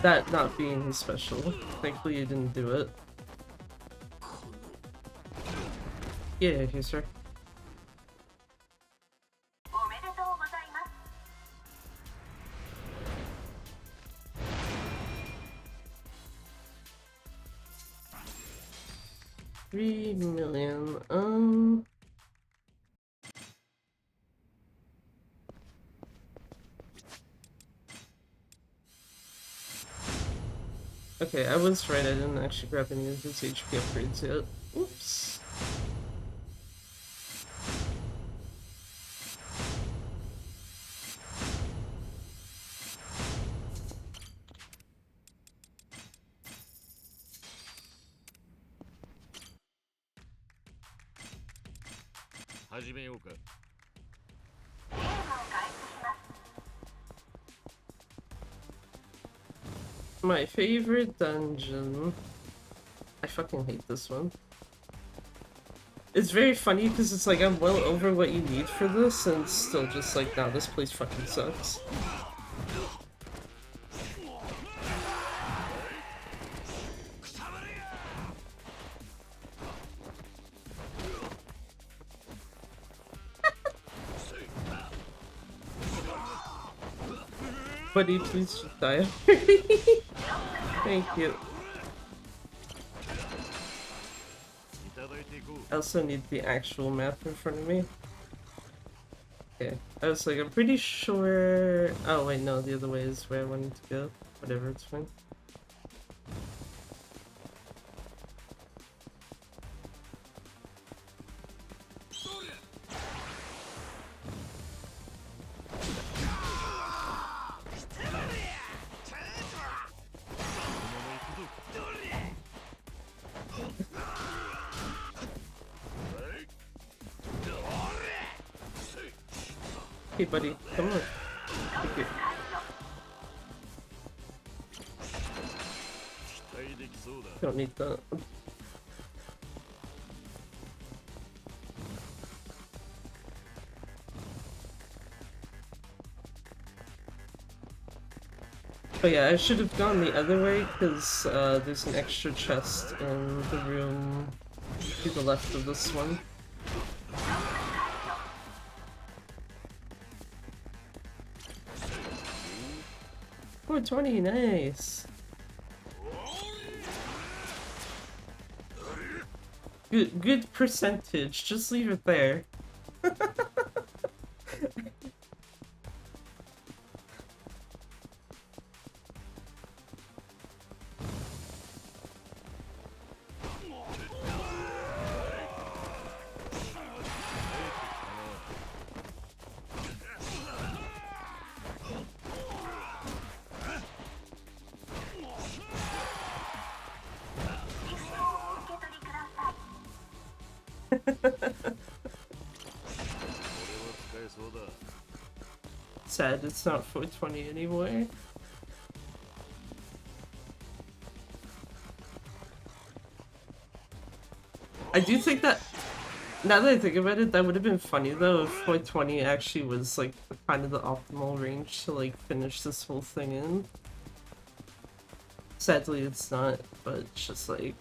That not being his special. Thankfully you didn't do it. Yeah, here, sir. $3 million. Okay, I was right, I didn't actually grab any of his HP upgrades yet. Oops. My favorite dungeon. I fucking hate this one. It's very funny because it's like I'm well over what you need for this, and it's still just like, nah, this place fucking sucks. Buddy, please just die already. Thank you. I also need the actual map in front of me. Okay, I was like, I'm pretty sure... Oh wait, no, the other way is where I wanted to go. Whatever, it's fine. Hey buddy, come on. Thank you. Don't need that. But yeah, I should have gone the other way because there's an extra chest in the room to the left of this one. 420, nice. Good percentage. Just leave it there. Sad it's not 420 anymore. I do think that, now that I think about it, that would have been funny though if 420 actually was like kind of the optimal range to like finish this whole thing in. Sadly it's not, but it's just like,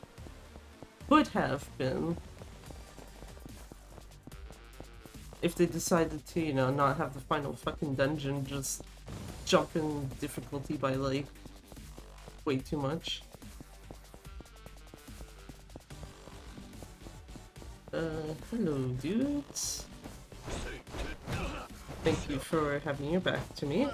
would have been. If they decided to, you know, not have the final fucking dungeon, just jump in difficulty by like way too much. Hello dudes. Thank you for having your back to me.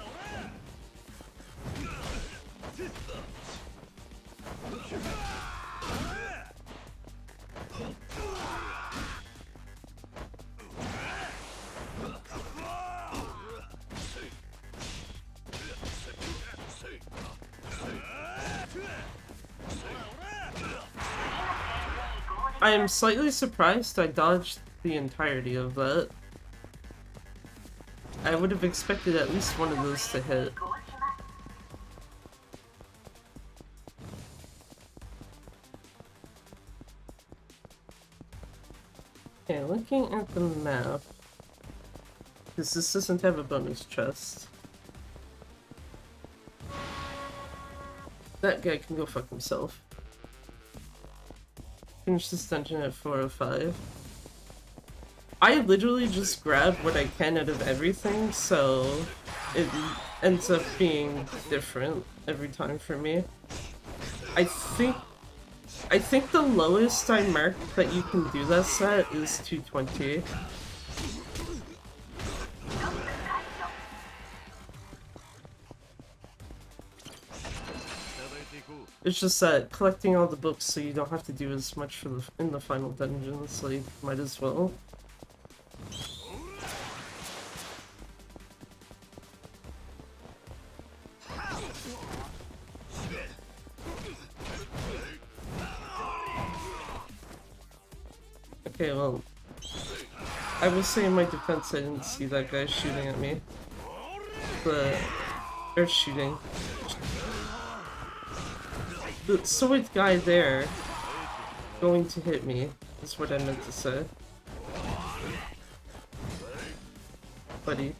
I am slightly surprised I dodged the entirety of that. I would have expected at least one of those to hit. Okay, looking at the map, because this doesn't have a bonus chest. That guy can go fuck himself. Finish this dungeon at 4:05. I literally just grab what I can out of everything, so it ends up being different every time for me. I think the lowest I marked that you can do that set is 220. It's just that collecting all the books so you don't have to do as much for in the final dungeons, like, might as well. Okay, well, I will say in my defense I didn't see that guy shooting at me. Or shooting. The sword guy there going to hit me is what I meant to say. Buddy.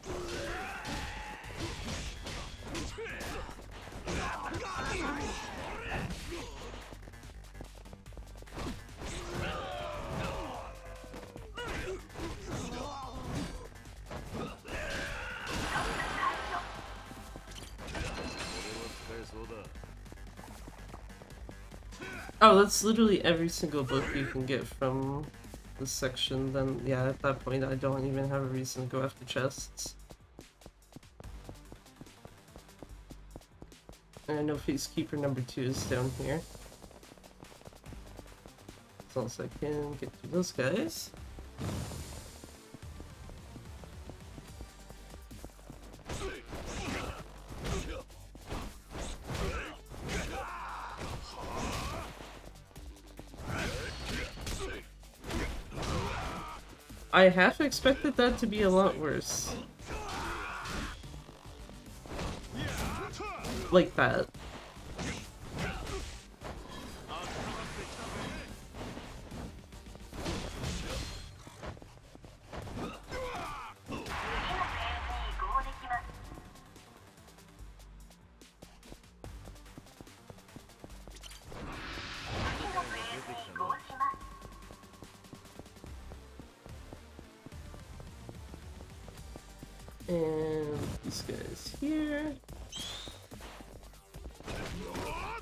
Oh, that's literally every single book you can get from this section. Then, yeah, at that point I don't even have a reason to go after chests. And I know Facekeeper number 2 is down here. As long as I can get to those guys. I half expected that to be a lot worse. Like that. And these guys here.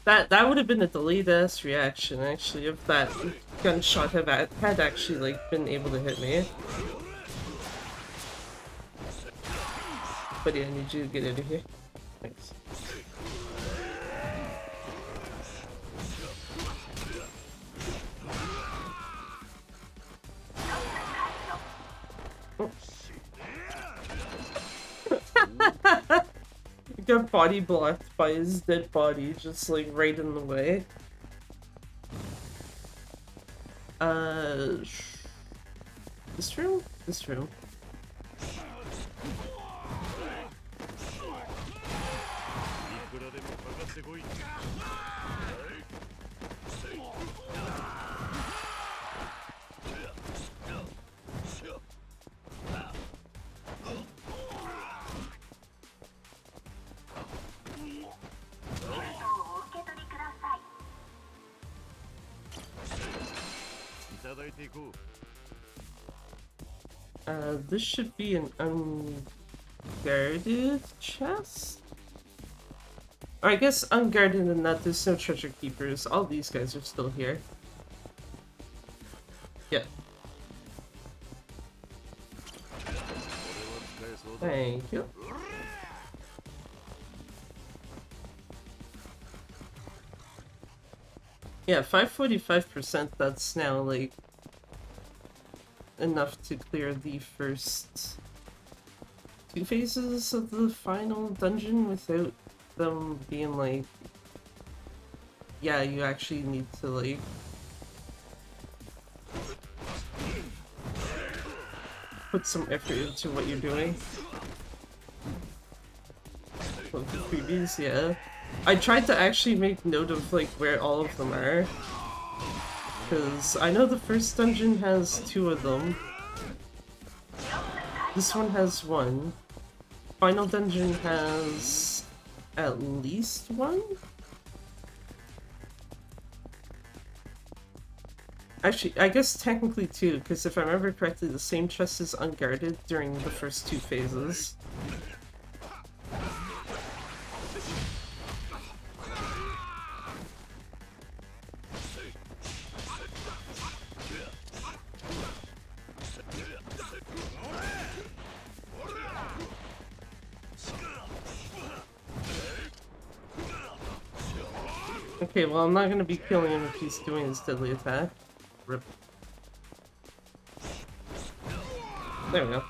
That would have been a delayed ass reaction actually if that gunshot had actually like been able to hit me. Buddy, I need you to get out of here. Thanks. Got body blocked by his dead body, just like right in the way. This room? This room. This should be an unguarded chest? Or I guess unguarded in that there's no treasure keepers. All these guys are still here. Yeah. Thank you. Yeah, 545%, that's now like enough to clear the first 2 phases of the final dungeon without them being like, yeah, you actually need to like put some effort into what you're doing. Well, the freebies, yeah. I tried to actually make note of like where all of them are. Because I know the first dungeon has 2 of them. This one has 1. Final dungeon has at least 1? Actually, I guess technically 2, because if I remember correctly, the same chest is unguarded during the first 2 phases. Okay, well, I'm not gonna be killing him if he's doing his deadly attack. Rip. There we go.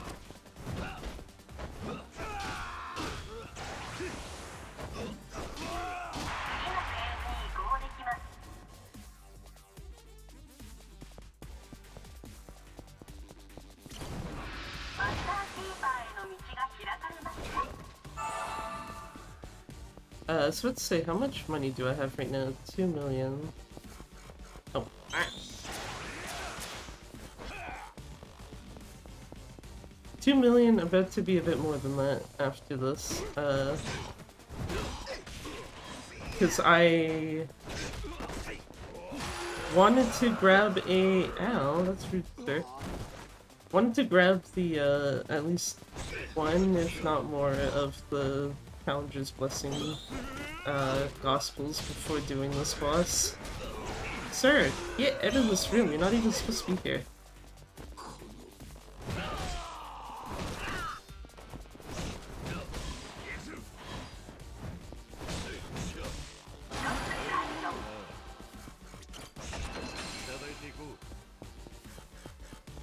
So let's say, how much money do I have right now? 2 million. Oh. Ah. 2 million, about to be a bit more than that after this. Because I wanted to grab a... Ow, that's rude, sir. Wanted to grab the, at least one, if not more, of the Calendar's Blessing Gospels before doing this boss. Sir, get out of this room, you're not even supposed to be here.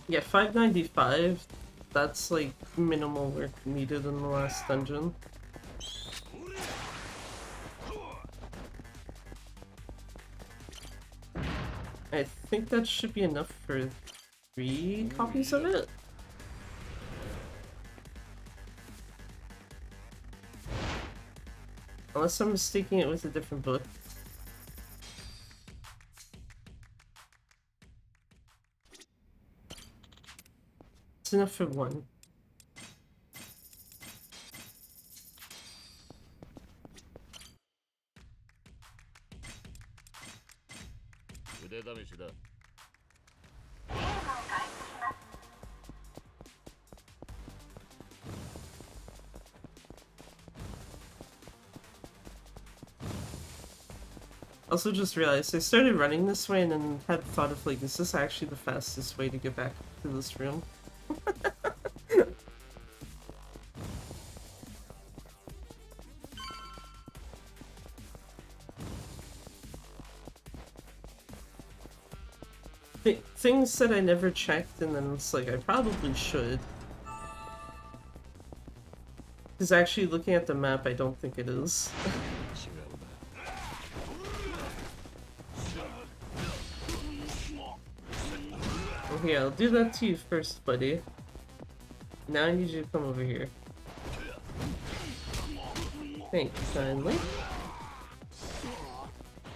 Yeah, 595, that's like minimal work needed in the last dungeon. I think that should be enough for 3 copies of it. Unless I'm mistaking it with a different book. It's enough for 1. Also just realized I started running this way and then had thought of like, is this actually the fastest way to get back to this room? Things that I never checked, and then it's like, I probably should. Because actually looking at the map, I don't think it is. Okay, I'll do that to you first, buddy. Now I need you to come over here. Thank you kindly.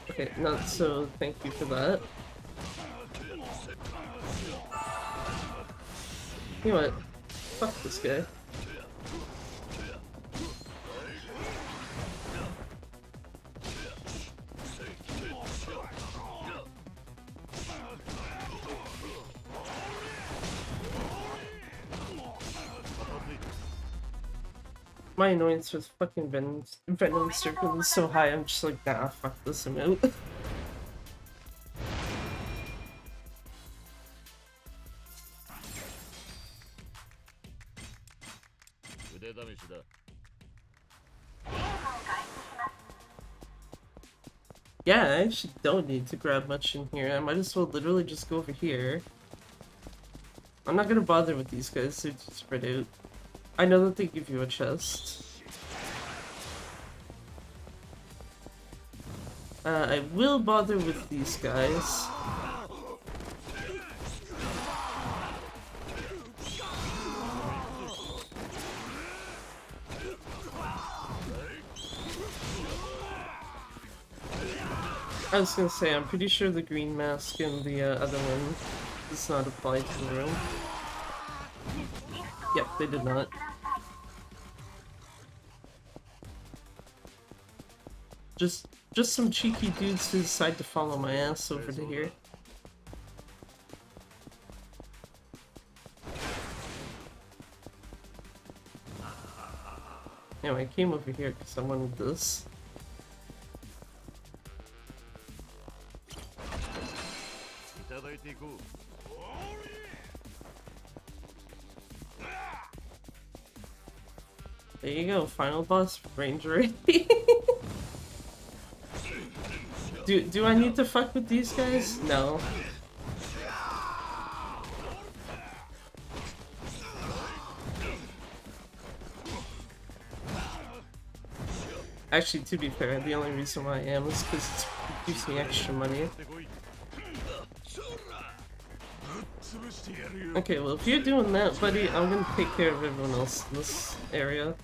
Okay, not so thank you for that. You know what? Fuck this guy. My annoyance with fucking Venom Circle is so high, I'm just like, nah, fuck this, I'm out. Yeah, I actually don't need to grab much in here. I might as well literally just go over here. I'm not gonna bother with these guys, they're too spread out. I know that they give you a chest. I will bother with these guys. I was gonna say, I'm pretty sure the green mask and the other one does not apply to the room. Yep, they did not. Just some cheeky dudes who decide to follow my ass over to here. Anyway, I came over here because I wanted this. There you go, final boss ranger. Do I need to fuck with these guys? No. Actually, to be fair, the only reason why I am is because it gives me extra money. Okay, well, if you're doing that, buddy, I'm gonna take care of everyone else in this area.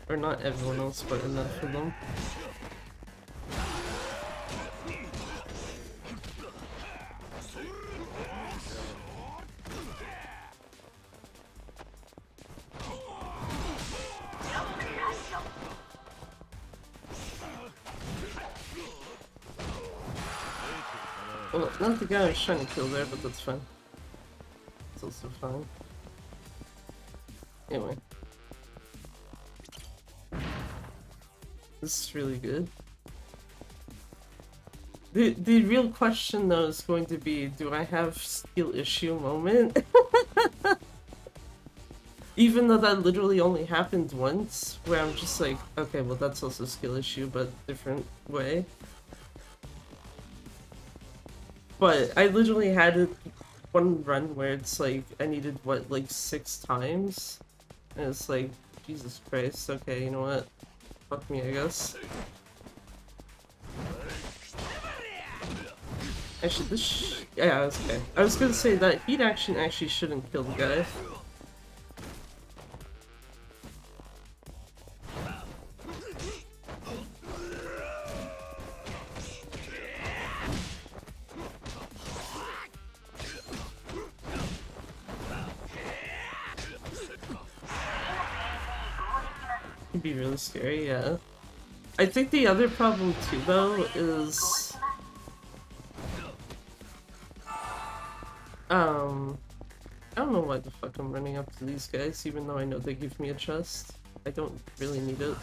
Or not everyone else, but enough of them. Well, not the guy I was trying to kill there, but that's fine. It's also fine. Anyway. This is really good. The real question though is going to be, do I have skill issue moment? Even though that literally only happened once, where I'm just like, okay, well that's also skill issue, but different way. But I literally had it one run where it's like, I needed what, like 6 times? And it's like, Jesus Christ, okay, you know what? Fuck me, I guess. Actually, yeah, that's okay. I was gonna say that heat action actually shouldn't kill the guy. It'd be really scary, yeah. I think the other problem too, though, is... I don't know why the fuck I'm running up to these guys, even though I know they give me a chest. I don't really need it.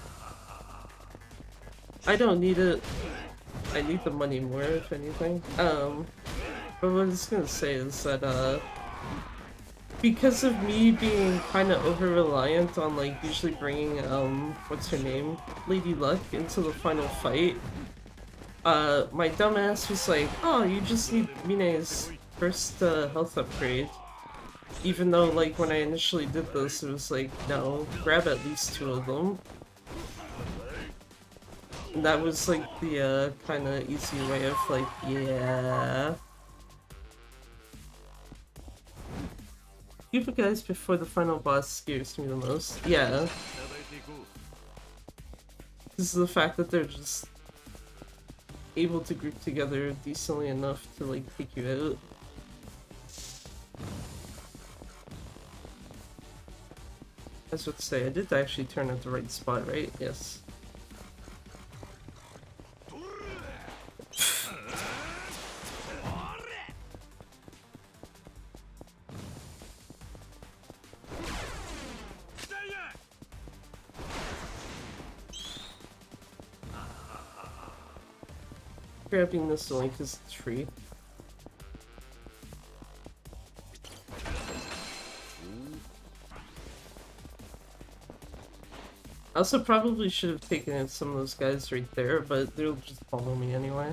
I don't need it. I need the money more, if anything. But what I was gonna say is that, because of me being kind of over-reliant on, like, usually bringing, what's her name? Lady Luck into the final fight, my dumbass was like, oh, you just need Mine's first, health upgrade. Even though, like, when I initially did this, it was like, no, grab at least 2 of them. And that was, like, the, kind of easy way of, like, yeah... You guys before the final boss scares me the most. Yeah. This is the fact that they're just able to group together decently enough to, like, take you out. I was about to say, I did actually turn at the right spot, right? Yes. Grabbing this only because it's free. I also probably should have taken out some of those guys right there, but they'll just follow me anyway.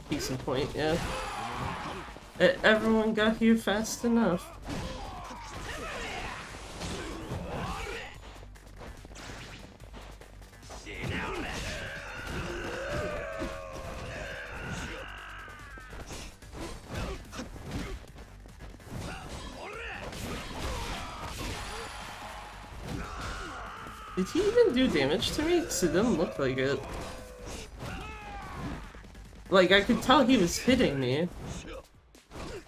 Decent point, yeah. Everyone got here fast enough. Did he even do damage to me? Because it didn't look like it. Like, I could tell he was hitting me.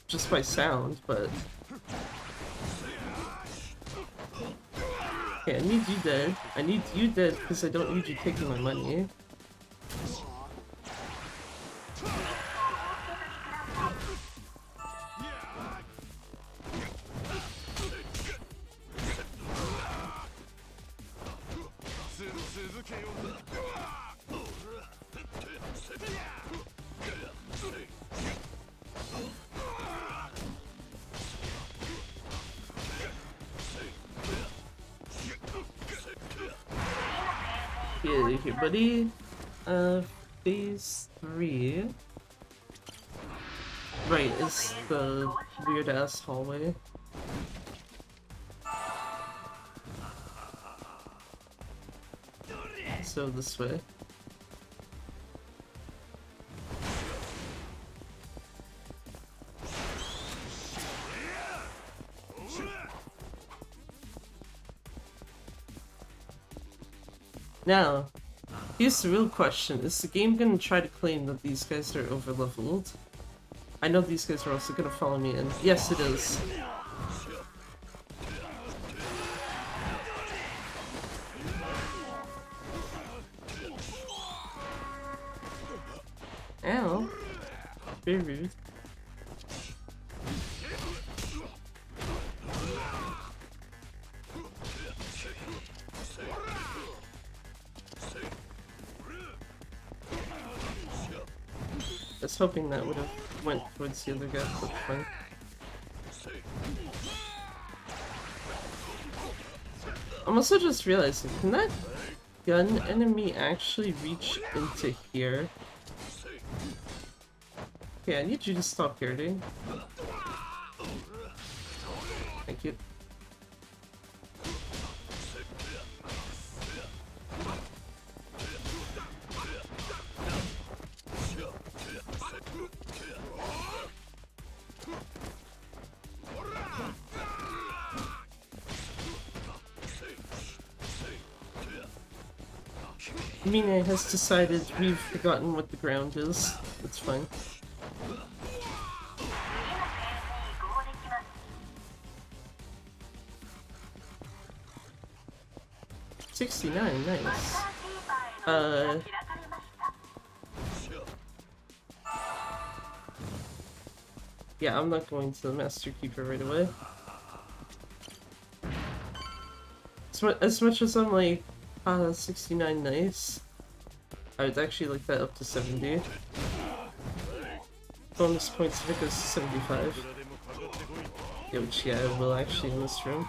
Just by sound, but... Okay, I need you dead. I need you dead because I don't need you taking my money. Yeah, here, buddy. Phase 3. Right, it's the weird-ass hallway. So this way. Now, here's the real question. Is the game gonna try to claim that these guys are overleveled? I know these guys are also gonna follow me in. Yes, it is. Ow. Very rude. I was hoping that would have went towards the other guy, but fine. I'm also just realizing, can that gun enemy actually reach into here? Okay, I need you to stop hurting. Thank you. Mine has decided we've forgotten what the ground is. It's fine. $69, nice. Yeah, I'm not going to the Master Keeper right away. As much as I'm like, 69 nice, I would actually like that up to 70. Bonus points if it goes to 75. Yeah, which, yeah, I will actually in this room.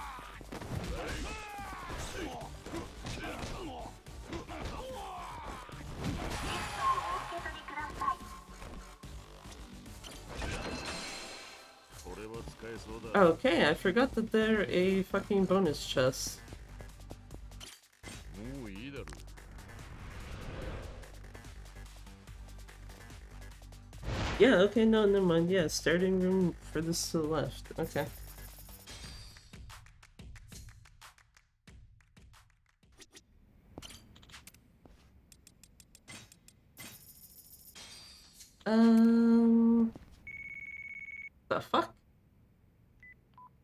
Okay, I forgot that they're a fucking bonus chest. Yeah, okay, no, never mind. Yeah, starting room furthest to the left. Okay. The fuck?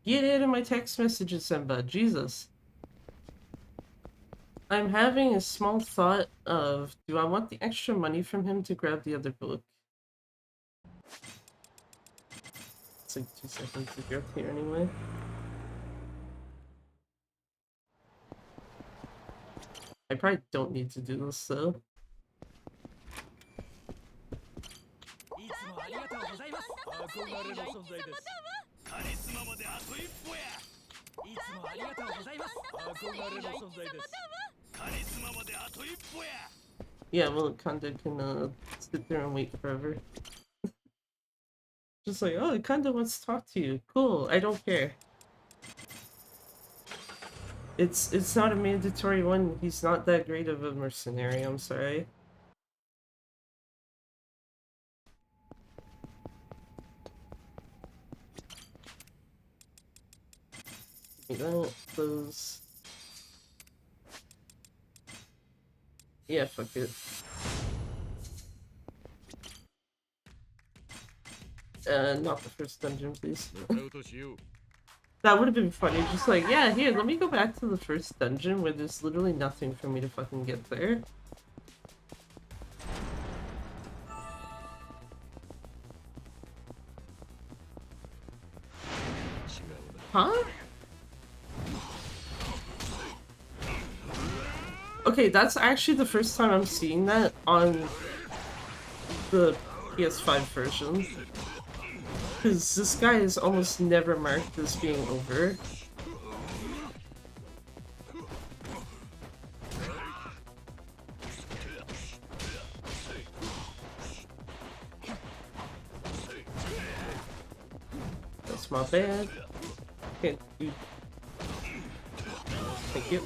Get out of my text messages, Simba. Jesus. I'm having a small thought of, do I want the extra money from him to grab the other book? It's like 2 seconds to go up here anyway. I probably don't need to do this though. Yeah, well, Kanda can sit there and wait forever. Just like, oh, Kanda wants to talk to you. Cool, I don't care. It's not a mandatory one. He's not that great of a mercenary, I'm sorry. Give me that, those. Yeah, fuck it. Not the first dungeon, please. That would have been funny. Just like, yeah, here, let me go back to the first dungeon where there's literally nothing for me to fucking get there. Huh? Okay, that's actually the first time I'm seeing that on the PS5 version. Because this guy is almost never marked as being over. That's my bad. Can't do. Thank you.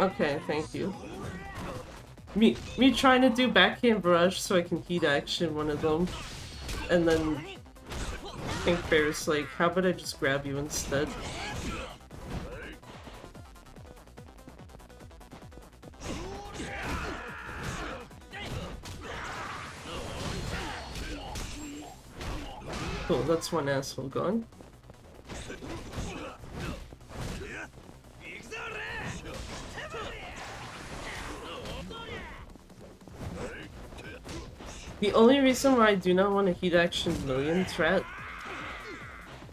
Okay, thank you. Me trying to do backhand barrage so I can heat action one of them, and then Pink Bear's like, how about I just grab you instead? Cool, that's one asshole gone. The only reason why I do not want to heat action million threat,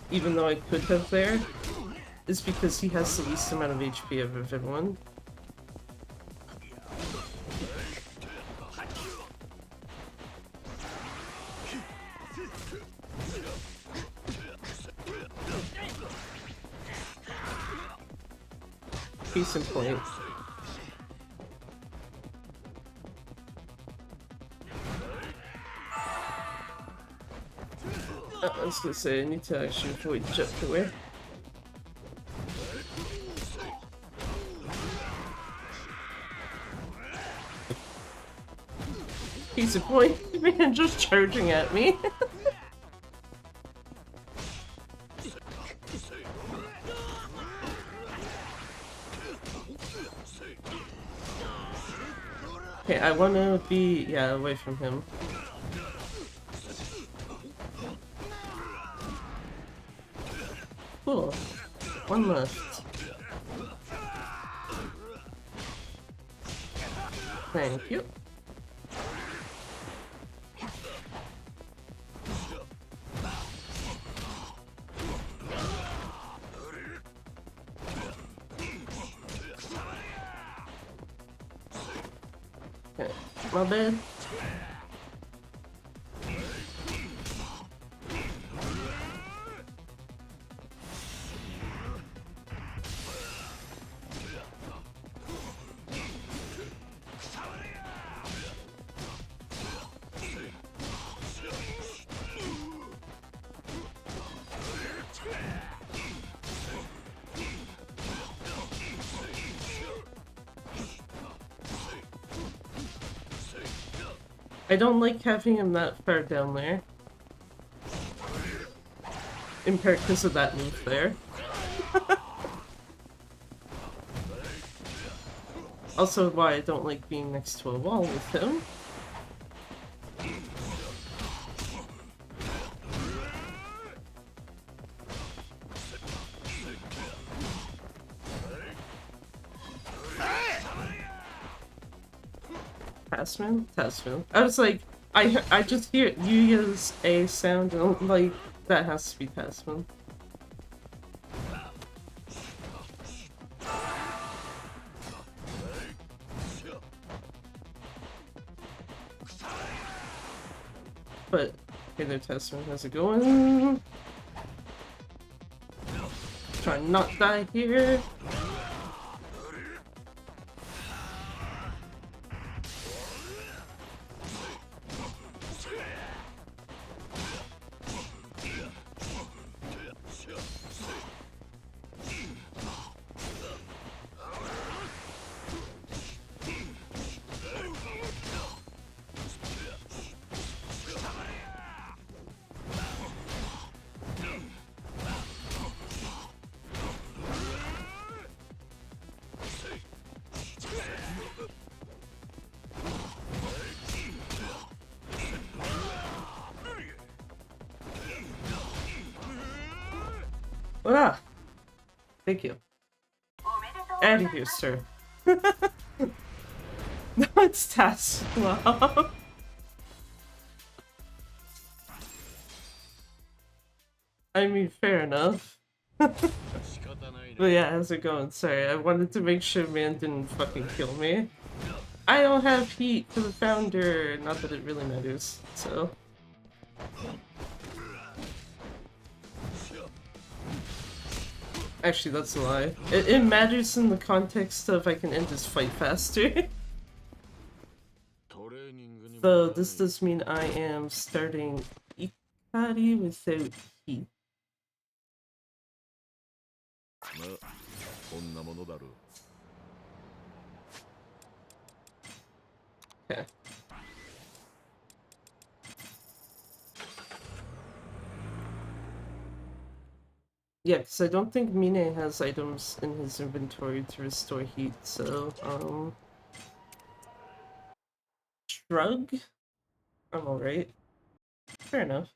even though I could have there, is because he has the least amount of HP of everyone. Case in point. I was gonna say, I need to actually avoid jet away. Piece of point, man, just charging at me. Okay, I wanna be, yeah, away from him. Cool. One left. Thank you. Okay, my bad. I don't like having him that far down there. In part because of that move there. Also why I don't like being next to a wall with him. Tasman? Tasman. I was like, I just hear you use a sound and I'm like, that has to be Tasman. But, hey there Tasman, how's it going? Try and not die here. Ah, thank you. Out of here, sir. No, it's Tesla. I mean, fair enough. But yeah, how's it going? Sorry, I wanted to make sure man didn't fucking kill me. I don't have heat for the founder. Not that it really matters, so. Actually, that's a lie. It matters in the context of I can end this fight faster. So this does mean I am starting Ikari without heat. Okay. Yeah, because I don't think Mine has items in his inventory to restore heat, so, Shrug? I'm alright. Fair enough.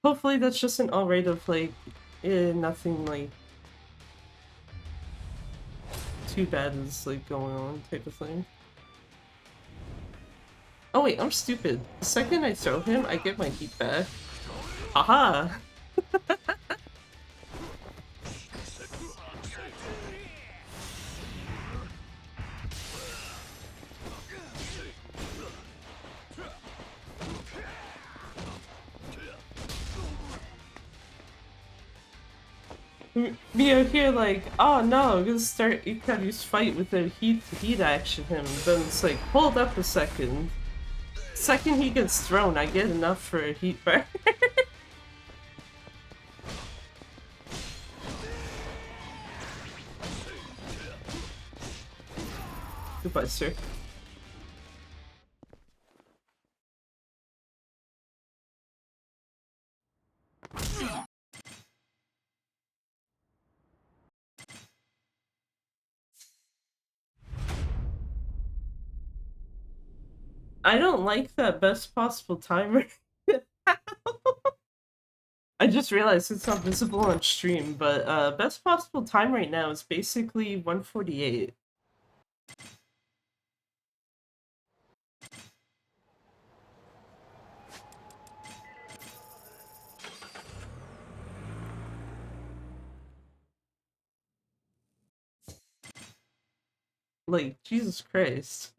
Hopefully that's just an alright of, like, nothing, like, too bad is, like, going on type of thing. Oh wait, I'm stupid. The second I throw him, I get my heat back. Haha! Me out here like, oh no, I'm gonna start Ikari's fight with a heat action him. Then it's like, hold up a second. Second he gets thrown, I get enough for a heat bar. Goodbye, sir. I don't like that best possible timer. I just realized it's not visible on stream, but best possible time right now is basically 1:48. Like, Jesus Christ.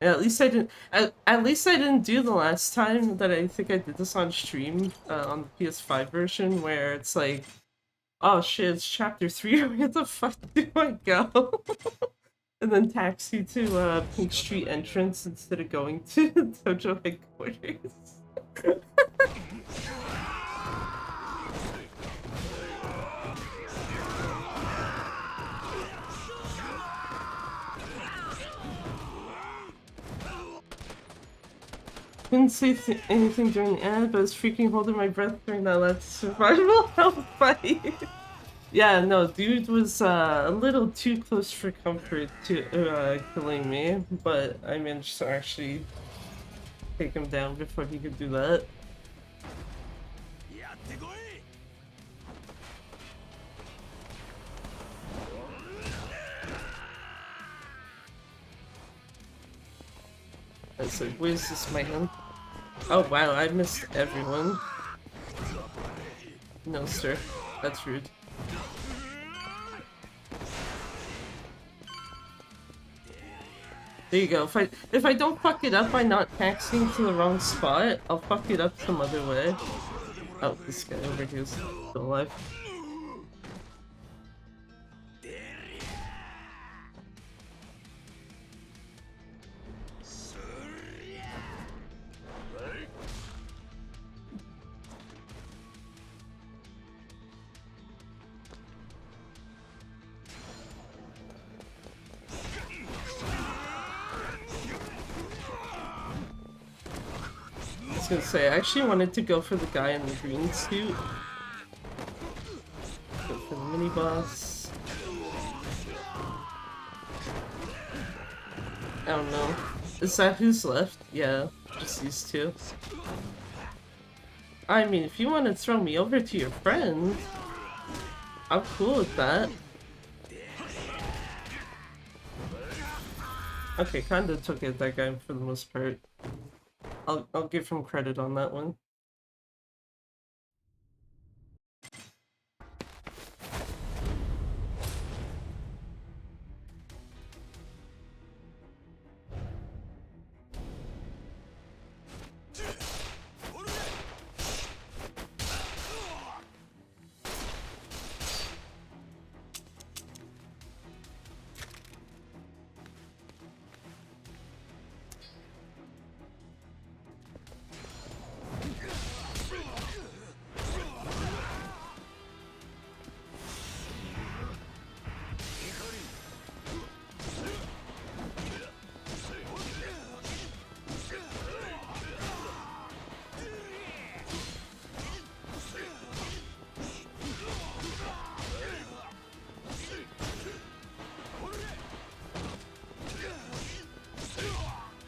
Yeah, at least I didn't. At least I didn't do the last time that I think I did this on stream on the PS5 version, where it's like, oh shit, it's chapter 3. Where the fuck do I go? And then taxi to Pink Street entrance instead of going to Dojo headquarters. Couldn't say anything during the ad, but I was freaking holding my breath during that last survival hell fight. Yeah, no, dude was a little too close for comfort to killing me, but I managed to actually take him down before he could do that. I was like, where's this man? Oh wow, I missed everyone. No, sir. That's rude. There you go. If I don't fuck it up by not taxiing to the wrong spot, I'll fuck it up some other way. Oh, this guy over here is still alive. I was gonna say, I actually wanted to go for the guy in the green suit. Go for the mini boss. I don't know. Is that who's left? Yeah, just these two. I mean, if you want to throw me over to your friend, I'm cool with that. Okay, kinda took it that guy for the most part. I'll give him credit on that one.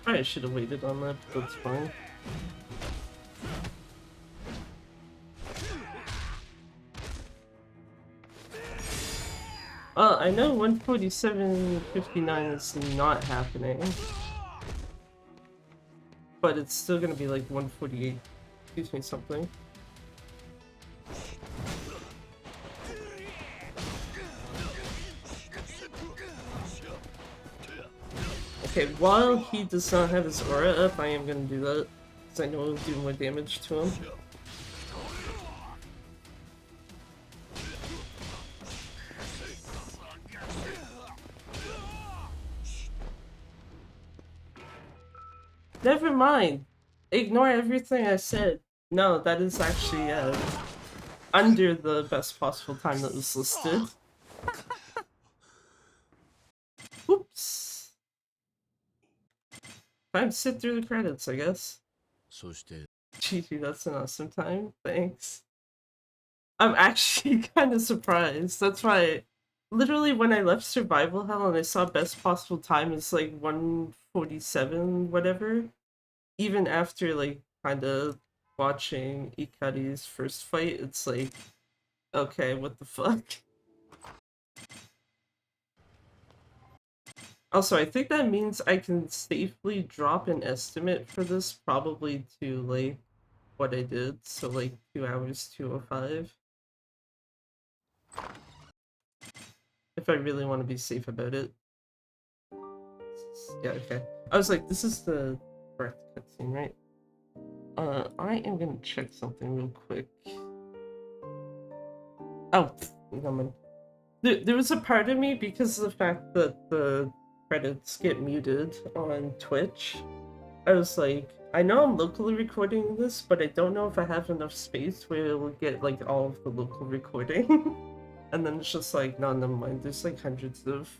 Probably should have waited on that, but that's fine. Well, I know 147.59 is not happening, but it's still gonna be like 148, excuse me, something. Okay, while he does not have his aura up, I am gonna do that, because I know it'll do more damage to him. Never mind! Ignore everything I said. No, that is actually, under the best possible time that was listed. Oops. Time to sit through the credits, I guess. そして GG, that's an awesome time. Thanks. I'm actually kind of surprised. That's why, literally, when I left Survival Hell and I saw best possible time is like 147, whatever, even after, like, kind of watching Ikari's first fight, it's like, okay, what the fuck? Also, I think that means I can safely drop an estimate for this probably to, like, what I did, so like 2 hours 205. If I really want to be safe about it. Yeah, okay. I was like, this is the correct cutscene, right? I am gonna check something real quick. Oh, never mind. There was a part of me, because of the fact that the credits get muted on Twitch, I was like, I know I'm locally recording this, but I don't know if I have enough space where it will get like all of the local recording. And then it's just like, no, never mind. There's like hundreds of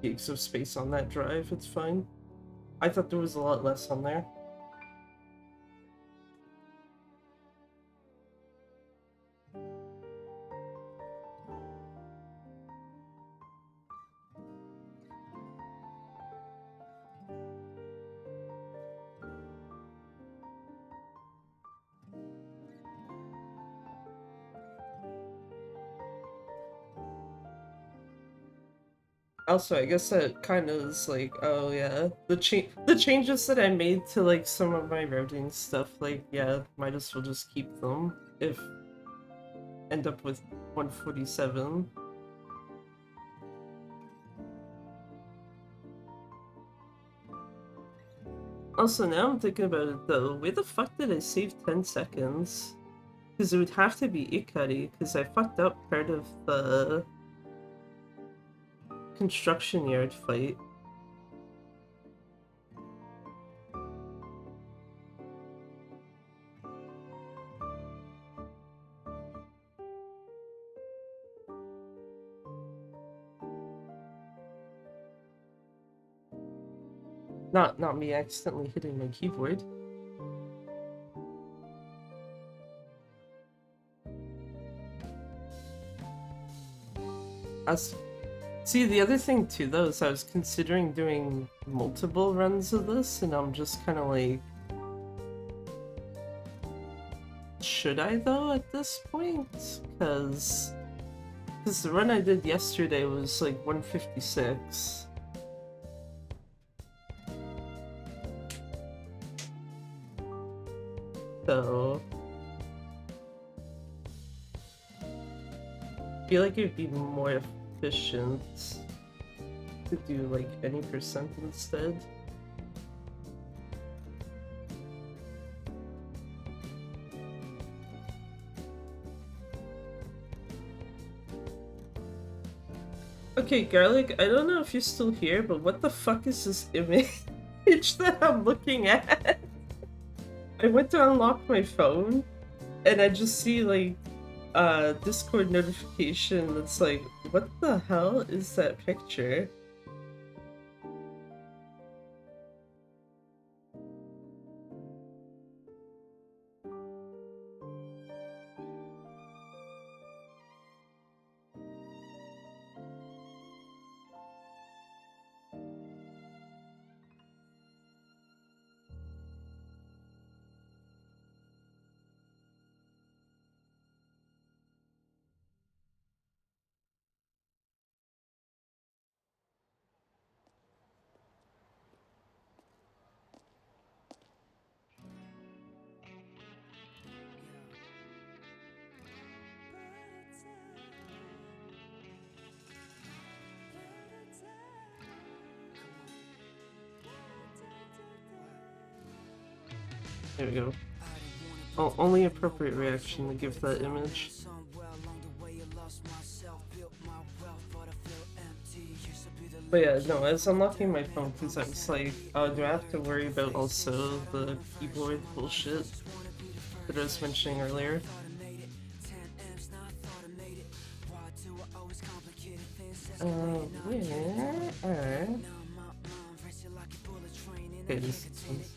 gigs of space on that drive. It's fine. I thought there was a lot less on there. Also, I guess that kind of is like, oh yeah, the changes that I made to like some of my routing stuff, like, yeah, might as well just keep them if end up with 147. Also, now I'm thinking about it though, where the fuck did I save 10 seconds? Because it would have to be Ikari, because I fucked up part of the construction yard fight. Not me accidentally hitting my keyboard. As See, the other thing too, though, is I was considering doing multiple runs of this, and I'm just kind of like, should I though at this point? Because the run I did yesterday was like 156. So I feel like it would be more efficient to do like any percent instead. Okay, Garlic, I don't know if you're still here, but what the fuck is this image that I'm looking at? I went to unlock my phone and I just see like Discord notification that's like, what the hell is that picture? There we go. Oh, only appropriate reaction to give that image. But yeah, no, I was unlocking my phone because I was like, oh, do I have to worry about also the keyboard bullshit that I was mentioning earlier? Where are... Okay, this one's...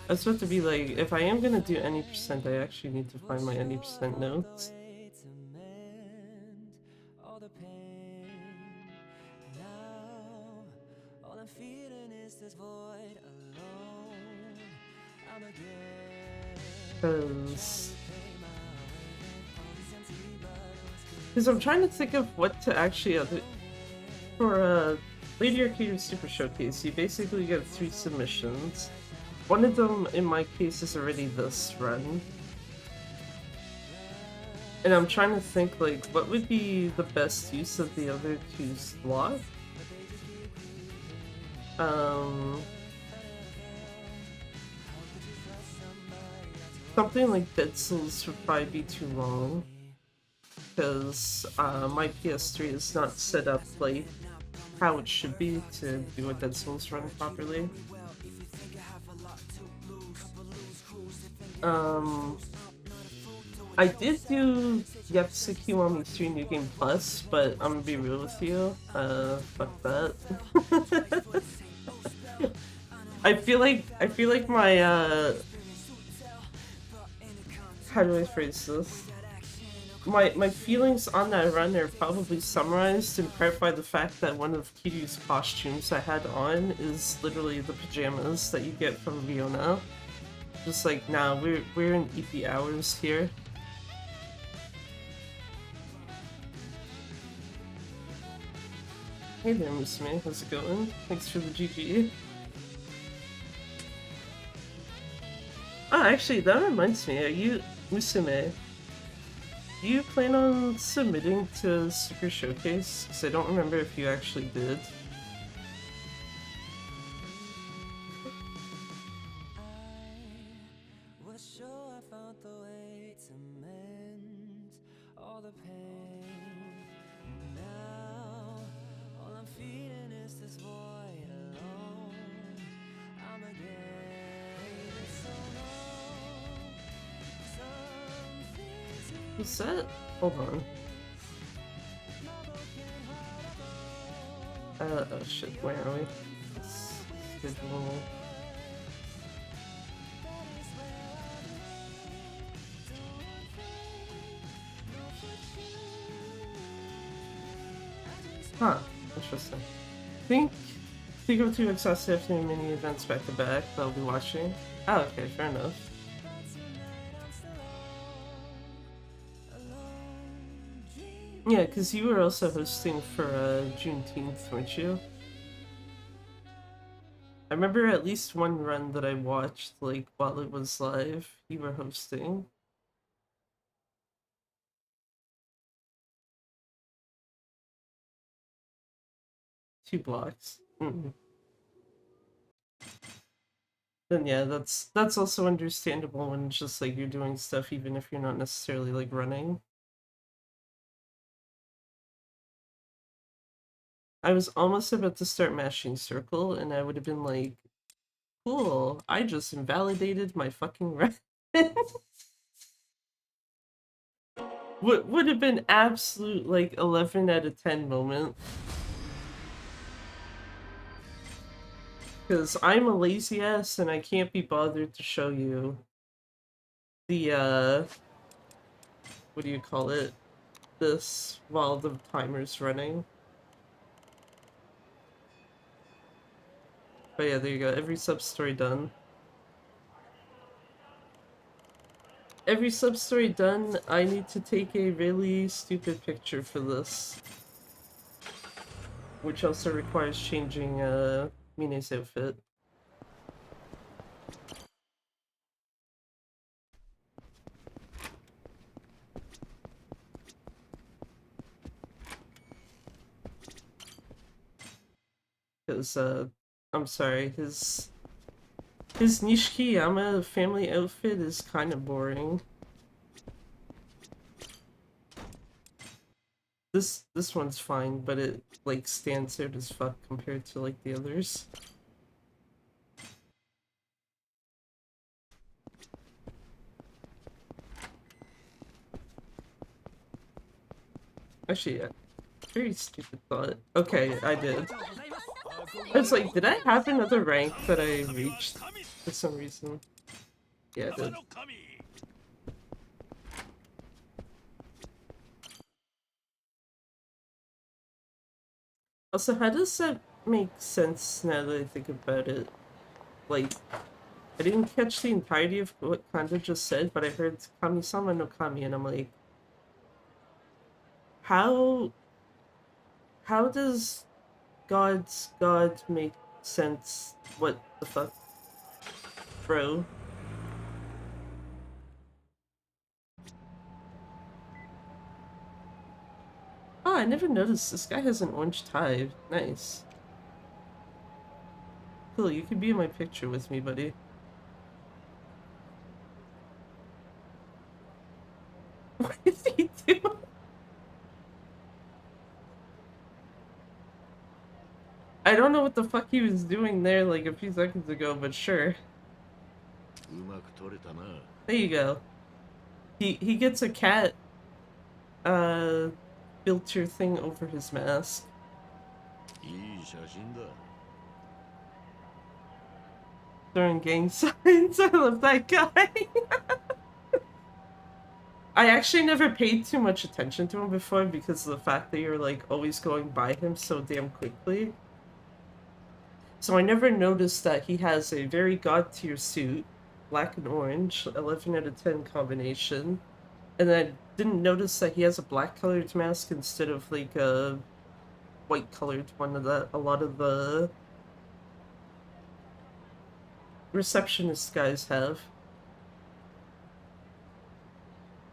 I was about to be like, if I am gonna do any percent, I actually need to find my any percent notes. Because I'm trying to think of what to actually for Lady Arcade Super Showcase. You basically get 3 submissions. One of them, in my case, is already this run. And I'm trying to think, like, what would be the best use of the other 2 slots? Something like Dead Cells would probably be too long. Because my PS3 is not set up, like, how it should be to do a Dead Cells run properly. I did do Yakuza Kiwami 3 New Game Plus, but I'm gonna be real with you, fuck that. I feel like my, how do I phrase this? My feelings on that run are probably summarized in part by the fact that one of Kiryu's costumes I had on is literally the pajamas that you get from Riona. Just like, nah, we're in EP hours here. Hey there, Musume. How's it going? Thanks for the GG. Ah, actually, that reminds me. Are you, Musume, do you plan on submitting to Super Showcase? Because I don't remember if you actually did. What's that? Hold on. Oh shit, where are we? Schedule. Huh. Interesting. Think go to exhausted afternoon mini events back to back that I'll be watching. Oh, okay, fair enough. Yeah, because you were also hosting for Juneteenth, weren't you? I remember at least one run that I watched, like, while it was live, you were hosting. Two blocks. Then yeah, that's also understandable when it's just like you're doing stuff even if you're not necessarily like running. I was almost about to start mashing circle and I would have been like, cool, I just invalidated my fucking run. Would have been absolute like 11 out of 10 moment. Because I'm a lazy ass and I can't be bothered to show you the what do you call it? This while the timer's running. But yeah, there you go. Every sub-story done. Every sub-story done, I need to take a really stupid picture for this. Which also requires changing Mine's outfit. Because, I'm sorry, his Nishikiyama family outfit is kind of boring. This one's fine, but it like stands out as fuck compared to like the others. Actually, yeah, very stupid thought. Okay, I did. I was like, did I have another rank that I reached for some reason? Yeah, I did. Also, how does that make sense now that I think about it? Like, I didn't catch the entirety of what Kanda just said, but I heard Kami-sama no Kami, and I'm like, how does God's God make sense? What the fuck, bro? Oh, I never noticed this guy has an orange tie. Nice. Cool, you could be in my picture with me, buddy. What is he doing? I don't know what the fuck he was doing there like a few seconds ago, but sure. There you go. He gets a cat filter thing over his mask. Throwing gang signs. I love that guy. I actually never paid too much attention to him before because of the fact that you're like always going by him so damn quickly. So I never noticed that he has a very god tier suit, black and orange, 11 out of 10 combination. And I didn't notice that he has a black colored mask instead of like a white colored one that a lot of the receptionist guys have.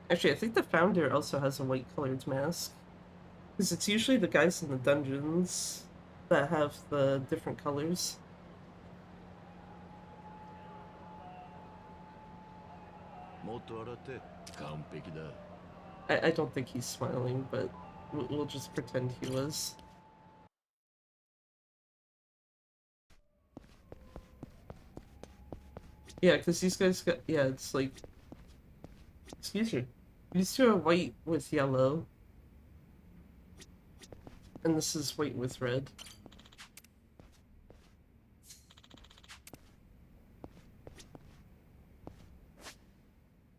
Actually, I think the founder also has a white colored mask. Because it's usually the guys in the dungeons that have the different colors. I don't think he's smiling, but we'll just pretend he was. Yeah, because these guys got, yeah, it's like, excuse me. These two are white with yellow. And this is white with red.